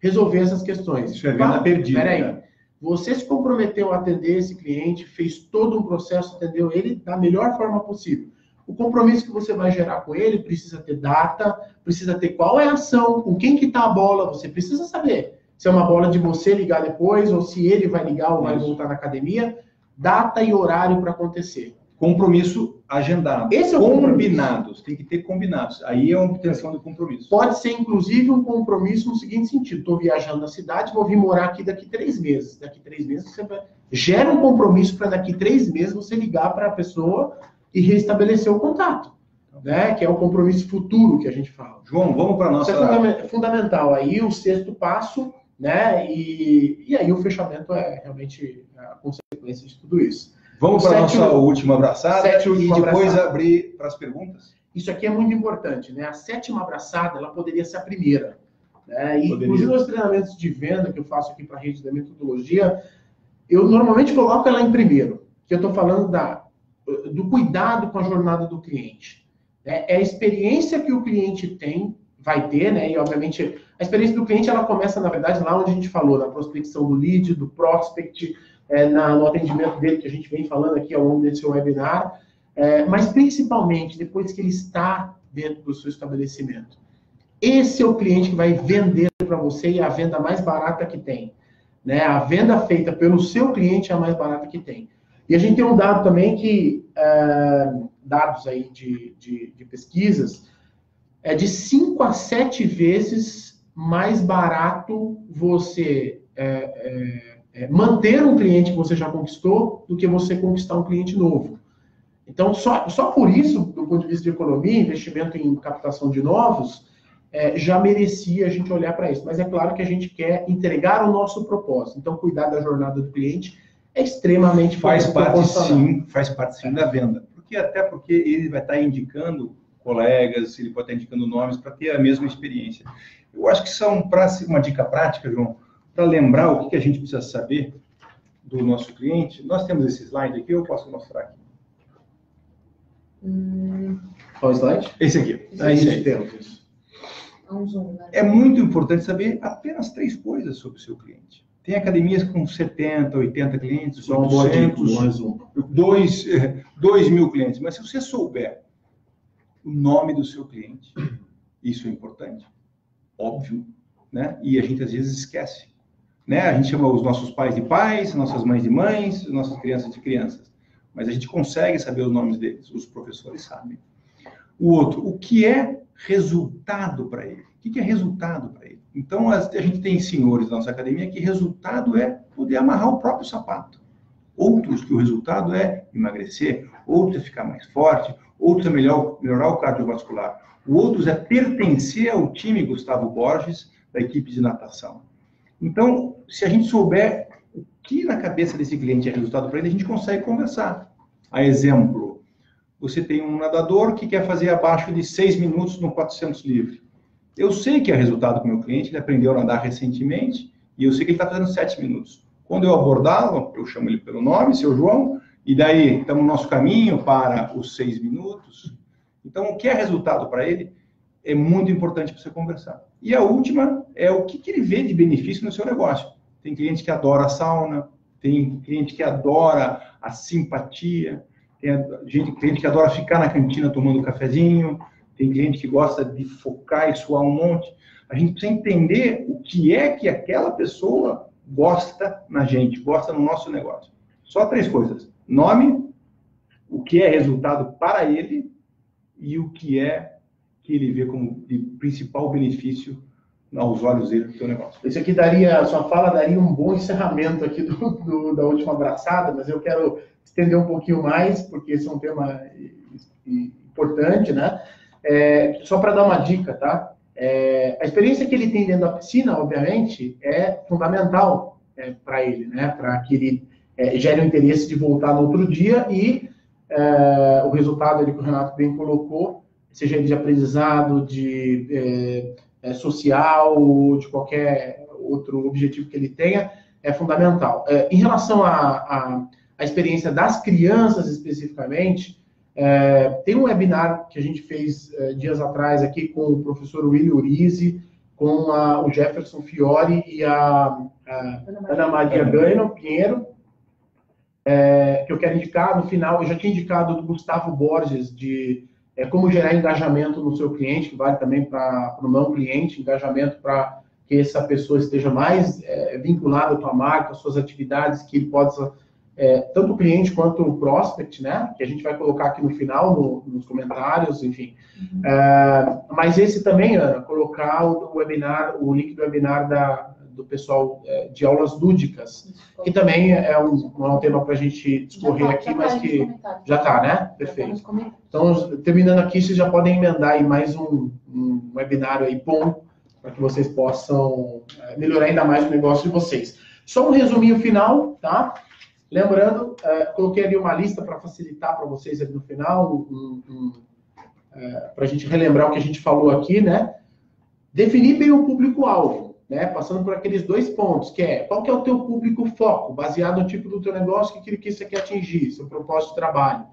resolver essas questões. Isso é venda perdida. Peraí, né? Você se comprometeu a atender esse cliente, fez todo um processo, atendeu ele da melhor forma possível. O compromisso que você vai gerar com ele precisa ter data, precisa ter qual é a ação, com quem que está a bola, você precisa saber se é uma bola de você ligar depois, ou se ele vai ligar ou vai voltar na academia, data e horário para acontecer. Compromisso agendado. Esse é o combinados, tem que ter combinados. Aí é uma obtenção do compromisso. Pode ser, inclusive, um compromisso no seguinte sentido. Estou viajando na cidade, vou vir morar aqui daqui 3 meses. Daqui 3 meses você gera um compromisso para daqui 3 meses você ligar para a pessoa e restabelecer o contato, né? Que é o compromisso futuro que a gente fala. João, vamos para a nossa... Isso é fundamental. Aí o 6º passo, né? E aí o fechamento é realmente a consequência de tudo isso. Vamos para a nossa última abraçada e depois abrir para as perguntas? Isso aqui é muito importante, né? A 7ª abraçada, ela poderia ser a primeira. Né? E, inclusive, nos treinamentos de venda que eu faço aqui para a rede da metodologia, eu normalmente coloco ela em primeiro, que eu estou falando do cuidado com a jornada do cliente. É a experiência que o cliente vai ter, né? E, obviamente, a experiência do cliente, ela começa, na verdade, lá onde a gente falou, na prospecção do lead, do prospect, no atendimento dele, que a gente vem falando aqui ao longo desse webinar, mas principalmente depois que ele está dentro do seu estabelecimento. Esse é o cliente que vai vender para você e é a venda mais barata que tem. Né? A venda feita pelo seu cliente é a mais barata que tem. E a gente tem um dado também que, dados aí de pesquisas, é de 5 a 7 vezes mais barato você manter um cliente que você já conquistou do que você conquistar um cliente novo. Então, só por isso, do ponto de vista de economia, investimento em captação de novos, já merecia a gente olhar para isso. Mas é claro que a gente quer entregar o nosso propósito. Então, cuidar da jornada do cliente é extremamente faz parte sim da venda. Até porque ele vai estar indicando colegas, ele pode estar indicando nomes para ter a mesma experiência. Eu acho que são, para uma dica prática, João, para lembrar o que a gente precisa saber do nosso cliente. Nós temos esse slide aqui, eu posso mostrar aqui. Qual slide? Esse aqui. Aí temos. É muito importante saber apenas 3 coisas sobre o seu cliente. Tem academias com 70, 80 clientes, 800, 2 mil clientes. Mas se você souber o nome do seu cliente, isso é importante, óbvio, né? E a gente às vezes esquece. Né? A gente chama os nossos pais de pais, nossas mães de mães, nossas crianças de crianças. Mas a gente consegue saber os nomes deles, os professores sabem. O outro, o que é resultado para ele? O que é resultado para ele? Então, a gente tem senhores na nossa academia que resultado é poder amarrar o próprio sapato. Outros que o resultado é emagrecer, outros é ficar mais forte, outros é melhorar o cardiovascular. Outros é pertencer ao time Gustavo Borges, da equipe de natação. Então, se a gente souber o que na cabeça desse cliente é resultado para ele, a gente consegue conversar. A exemplo, você tem um nadador que quer fazer abaixo de 6 minutos no 400 livre. Eu sei que é resultado para o meu cliente, ele aprendeu a nadar recentemente, e eu sei que ele está fazendo 7 minutos. Quando eu abordá-lo, eu chamo ele pelo nome, seu João, e daí estamos no nosso caminho para os 6 minutos. Então, o que é resultado para ele é muito importante para você conversar. E a última é o que ele vê de benefício no seu negócio. Tem cliente que adora a sauna, tem cliente que adora a simpatia, tem cliente que adora ficar na cantina tomando um cafezinho, tem cliente que gosta de focar e suar um monte. A gente precisa entender o que é que aquela pessoa gosta na gente, gosta no nosso negócio. Só 3 coisas. Nome, o que é resultado para ele e o que é que ele vê como de principal benefício aos olhos dele do seu negócio. Isso aqui sua fala daria um bom encerramento aqui da última abraçada, mas eu quero estender um pouquinho mais, porque esse é um tema importante, né? Só para dar uma dica, tá? A experiência que ele tem dentro da piscina, obviamente, é fundamental para ele, né? Para que ele gere o interesse de voltar no outro dia e o resultado ali que o Renato bem colocou, seja ele de aprendizado, de social, de qualquer outro objetivo que ele tenha, é fundamental. Em relação à experiência das crianças especificamente, tem um webinar que a gente fez dias atrás aqui com o professor William Urize, com o Jefferson Fiore e a Ana Maria Gano Pinheiro, que eu quero indicar. No final, eu já tinha indicado do Gustavo Borges, de como gerar engajamento no seu cliente, que vale também para o não cliente, engajamento para que essa pessoa esteja mais vinculada à tua marca, às suas atividades, que ele possa, tanto o cliente quanto o prospect, né? Que a gente vai colocar aqui no final, nos comentários, enfim. Mas esse também, Ana, colocar o webinar, o link do webinar do pessoal de aulas lúdicas, que também não é um tema para a gente discorrer aqui, mas que já está, né? Perfeito. Então, terminando aqui, vocês já podem emendar aí mais um webinário aí bom, para que vocês possam melhorar ainda mais o negócio de vocês. Só um resuminho final, tá? Lembrando, coloquei ali uma lista para facilitar para vocês ali no final, para a gente relembrar o que a gente falou aqui, né? Definir bem o público-alvo. Né, passando por aqueles 2 pontos, que qual que é o teu público foco, baseado no tipo do teu negócio, que você quer atingir, seu propósito de trabalho.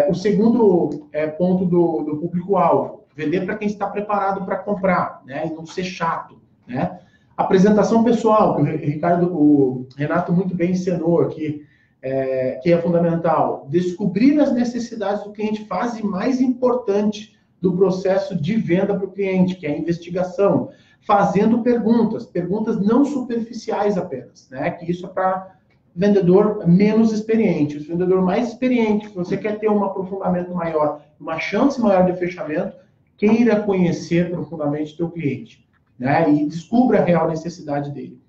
O segundo ponto do público-alvo, vender para quem está preparado para comprar, né, e não ser chato. Né? Apresentação pessoal, que o Renato muito bem ensinou aqui, que é fundamental. Descobrir as necessidades do cliente, fase mais importante do processo de venda para o cliente, que é a investigação. Fazendo perguntas não superficiais apenas, né? Que isso é para vendedor menos experiente. O vendedor mais experiente, se você quer ter um aprofundamento maior, uma chance maior de fechamento, queira conhecer profundamente o teu cliente, né? E descubra a real necessidade dele.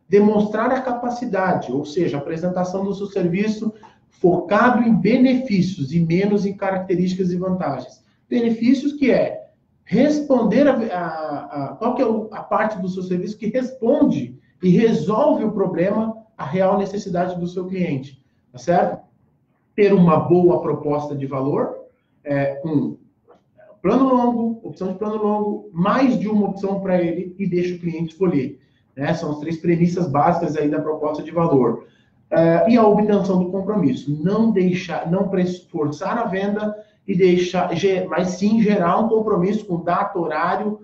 Demonstrar a capacidade, ou seja, a apresentação do seu serviço focado em benefícios e menos em características e vantagens. Benefícios que é responder qual que é a parte do seu serviço que responde e resolve o problema, a real necessidade do seu cliente, tá certo? Ter uma boa proposta de valor, plano longo, opção de plano longo, mais de uma opção para ele e deixa o cliente escolher, né? São as 3 premissas básicas aí da proposta de valor. E a obtenção do compromisso, não forçar a venda e mas sim gerar um compromisso com data, horário,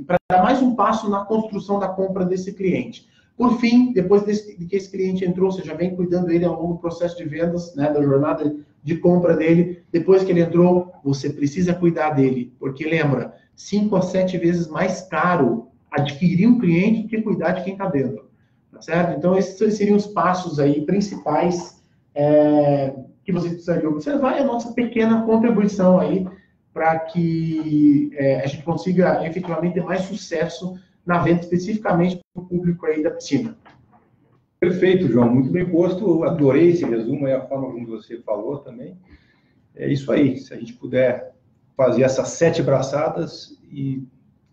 para dar mais um passo na construção da compra desse cliente. Por fim, depois de que esse cliente entrou, você já vem cuidando dele ao longo do processo de vendas, né, da jornada de compra dele. Depois que ele entrou, você precisa cuidar dele, porque lembra, 5 a 7 vezes mais caro adquirir um cliente do que cuidar de quem está dentro, tá certo? Então, esses seriam os passos aí principais que você precisaria observar, e a nossa pequena contribuição aí para que a gente consiga efetivamente ter mais sucesso na venda, especificamente para o público aí da piscina. Perfeito, João, muito bem posto. Eu adorei esse resumo, é a forma como você falou também. É isso aí, se a gente puder fazer essas 7 braçadas, e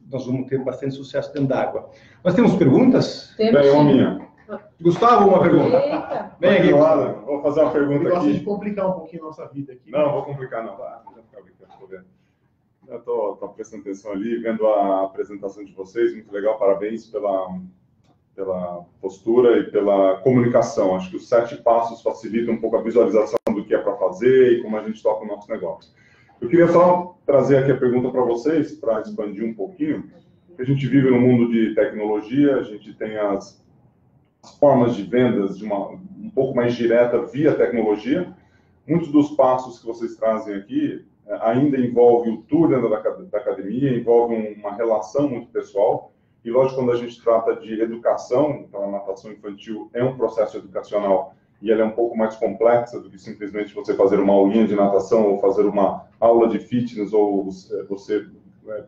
nós vamos ter bastante sucesso dentro d'água. Nós temos perguntas? Temos uma minha. Gustavo, uma pergunta. Eita. Vem aqui, Gustavo. Vou fazer uma pergunta Eu gosto aqui. de complicar um pouquinho a nossa vida aqui. Não, vou complicar não. Eu estou prestando atenção ali, vendo a apresentação de vocês, muito legal, parabéns pela postura e pela comunicação. Acho que os 7 passos facilitam um pouco a visualização do que é para fazer e como a gente toca o nosso negócio. Eu queria só trazer aqui a pergunta para vocês, para expandir um pouquinho. A gente vive no mundo de tecnologia, a gente tem as formas de vendas um pouco mais direta via tecnologia. Muitos dos passos que vocês trazem aqui ainda envolve o tour dentro da academia, envolve uma relação muito pessoal. E, lógico, quando a gente trata de educação, então a natação infantil é um processo educacional e ela é um pouco mais complexa do que simplesmente você fazer uma aulinha de natação ou fazer uma aula de fitness ou você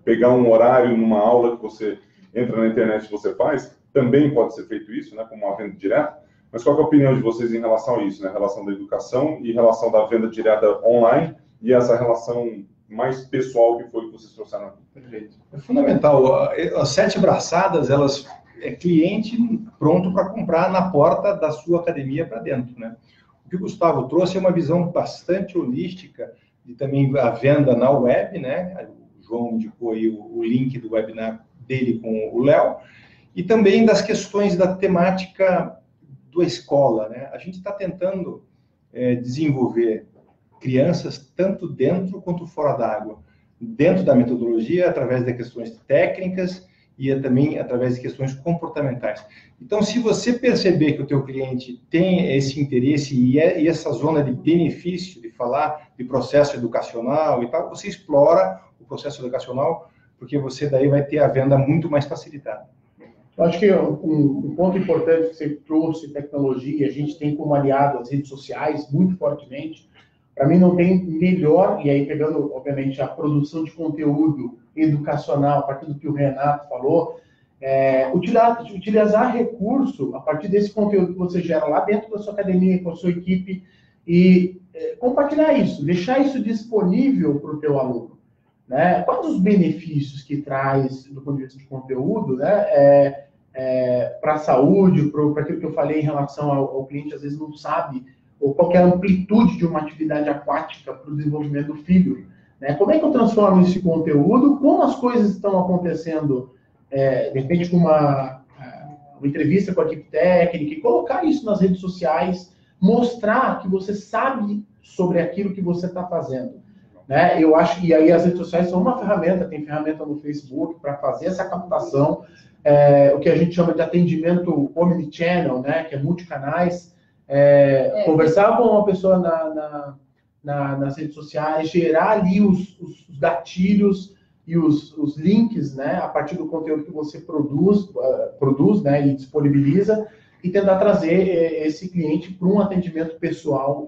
pegar um horário numa aula que você entra na internet e você faz. Também pode ser feito isso, né, como uma venda direta. Mas qual é a opinião de vocês em relação a isso, né? Relação da educação e relação da venda direta online e essa relação mais pessoal que foi que vocês trouxeram aqui? Perfeito. É fundamental. As 7 braçadas, elas cliente pronto para comprar na porta da sua academia para dentro, né? O que o Gustavo trouxe é uma visão bastante holística de também a venda na web, né? O João indicou aí o link do webinar dele com o Léo, e também das questões da temática da escola, né? A gente está tentando desenvolver crianças tanto dentro quanto fora d'água, dentro da metodologia, através de questões técnicas e também através de questões comportamentais. Então, se você perceber que o teu cliente tem esse interesse e essa zona de benefício, de falar de processo educacional e tal, você explora o processo educacional, porque você daí vai ter a venda muito mais facilitada. Eu acho que um ponto importante que você trouxe, tecnologia, a gente tem como aliado as redes sociais muito fortemente. Para mim não tem melhor, e aí pegando, obviamente, a produção de conteúdo educacional, a partir do que o Renato falou, utilizar recurso a partir desse conteúdo que você gera lá dentro da sua academia, com a sua equipe, e compartilhar isso, deixar isso disponível para o teu aluno, né? Quais os benefícios que traz do ponto de vista de conteúdo, né? Para a saúde, para aquilo que eu falei em relação ao cliente, às vezes não sabe, ou qual é a amplitude de uma atividade aquática para o desenvolvimento do filho, né? Como é que eu transformo esse conteúdo? Como as coisas estão acontecendo, de repente com uma entrevista com a equipe técnica, e colocar isso nas redes sociais, mostrar que você sabe sobre aquilo que você está fazendo, né? Eu acho que aí as redes sociais são uma ferramenta, tem ferramenta no Facebook para fazer essa captação, o que a gente chama de atendimento omnichannel, né, que é multicanais, conversar com uma pessoa nas redes sociais, gerar ali os gatilhos e os links, né, a partir do conteúdo que você produz, né, e disponibiliza, e tentar trazer esse cliente para um atendimento pessoal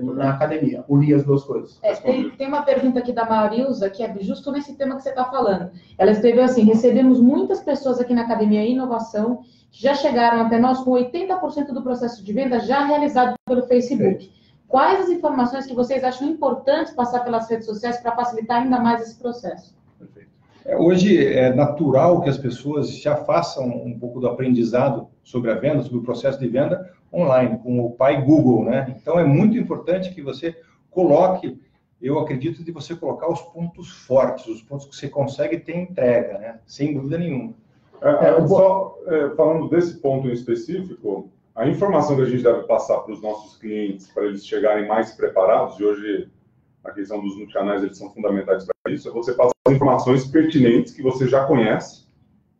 na academia, unir as duas coisas. Tem uma pergunta aqui da Marilza, que é justo nesse tema que você está falando. Ela escreveu assim: recebemos muitas pessoas aqui na Academia Inovação que já chegaram até nós com 80% do processo de venda já realizado pelo Facebook. Quais as informações que vocês acham importantes passar pelas redes sociais para facilitar ainda mais esse processo? Perfeito. Hoje é natural que as pessoas já façam um pouco do aprendizado sobre a venda, sobre o processo de venda online, com o pai Google, né? Então é muito importante que você coloque, eu acredito, de você colocar os pontos fortes, os pontos que você consegue ter entrega, né? Sem dúvida nenhuma. Falando desse ponto em específico, a informação que a gente deve passar para os nossos clientes, para eles chegarem mais preparados, e hoje a questão dos multicanais, eles são fundamentais para isso, é você passar informações pertinentes que você já conhece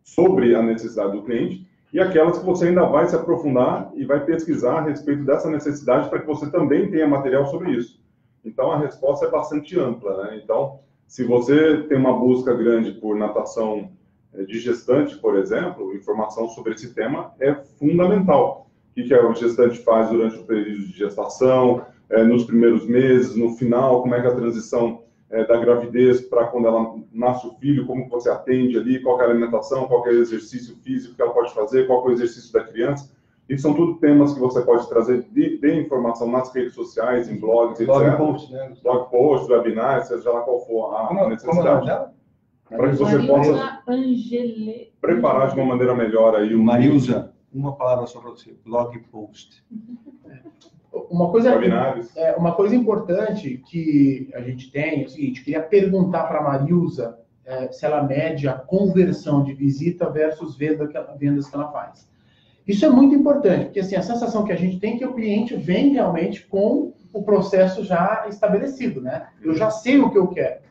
sobre a necessidade do cliente e aquelas que você ainda vai se aprofundar e vai pesquisar a respeito dessa necessidade para que você também tenha material sobre isso. Então, a resposta é bastante ampla, né? Então, se você tem uma busca grande por natação de gestante, por exemplo, informação sobre esse tema é fundamental. O que o gestante faz durante o período de gestação, nos primeiros meses, no final, como é que é a transição da gravidez para quando ela nasce o filho, como você atende ali, qual é a alimentação, qual é o exercício físico que ela pode fazer, qual é o exercício da criança. Isso são tudo temas que você pode trazer de informação nas redes sociais, em blogs, etc. Blog post, né? Blog post, webinar, seja lá qual for a necessidade. Para que você possa preparar de uma maneira melhor aí o Marilza, uma palavra só para você, blog post. Uma coisa importante que a gente tem é o seguinte: queria perguntar para a Marilza se ela mede a conversão de visita versus vendas que ela faz. Isso é muito importante, porque assim, a sensação que a gente tem é que o cliente vem realmente com o processo já estabelecido, né? Eu já sei o que eu quero.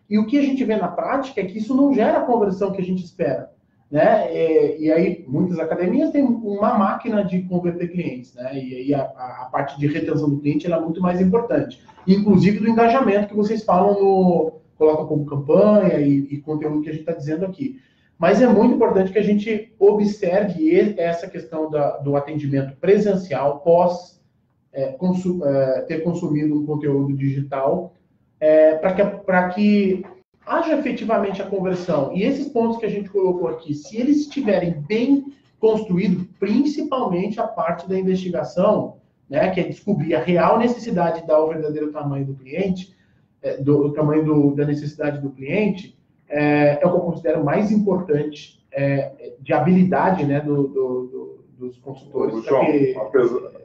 E o que a gente vê na prática é que isso não gera a conversão que a gente espera, né? E aí, muitas academias têm uma máquina de converter clientes, né? E aí a parte de retenção do cliente ela é muito mais importante. Inclusive do engajamento que vocês falam colocam como campanha e conteúdo que a gente está dizendo aqui. Mas é muito importante que a gente observe essa questão do atendimento presencial pós ter consumido um conteúdo digital, para que haja efetivamente a conversão. E esses pontos que a gente colocou aqui, se eles estiverem bem construídos, principalmente a parte da investigação, né, que é descobrir a real necessidade ao verdadeiro tamanho do cliente, do tamanho da necessidade do cliente, é o que eu considero mais importante de habilidade, né, dos consultores. João,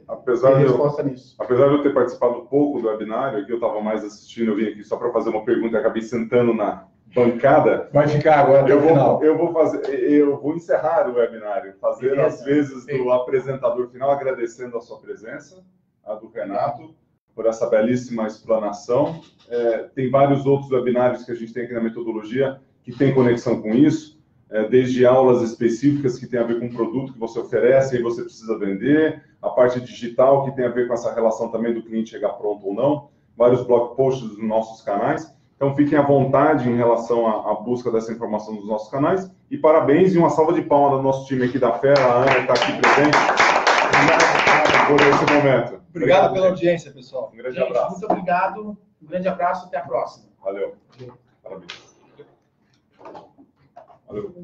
apesar de eu ter participado pouco do webinário, aqui eu estava mais assistindo, eu vim aqui só para fazer uma pergunta e acabei sentando na bancada. Vai ficar agora até o final. Eu vou encerrar o webinário, fazer as vezes do apresentador final, agradecendo a sua presença, a do Renato, por essa belíssima explanação. Tem vários outros webinários que a gente tem aqui na metodologia que tem conexão com isso, desde aulas específicas que tem a ver com o produto que você oferece e você precisa vender, a parte digital que tem a ver com essa relação também do cliente chegar pronto ou não, vários blog posts dos nossos canais. Então fiquem à vontade em relação à busca dessa informação nos nossos canais. E parabéns e uma salva de palmas do nosso time aqui da Fera, a Ana que está aqui presente. Obrigado por esse momento. Obrigado pela audiência, pessoal. Um grande abraço. Muito obrigado. Um grande abraço. Até a próxima. Valeu. Parabéns. Valeu.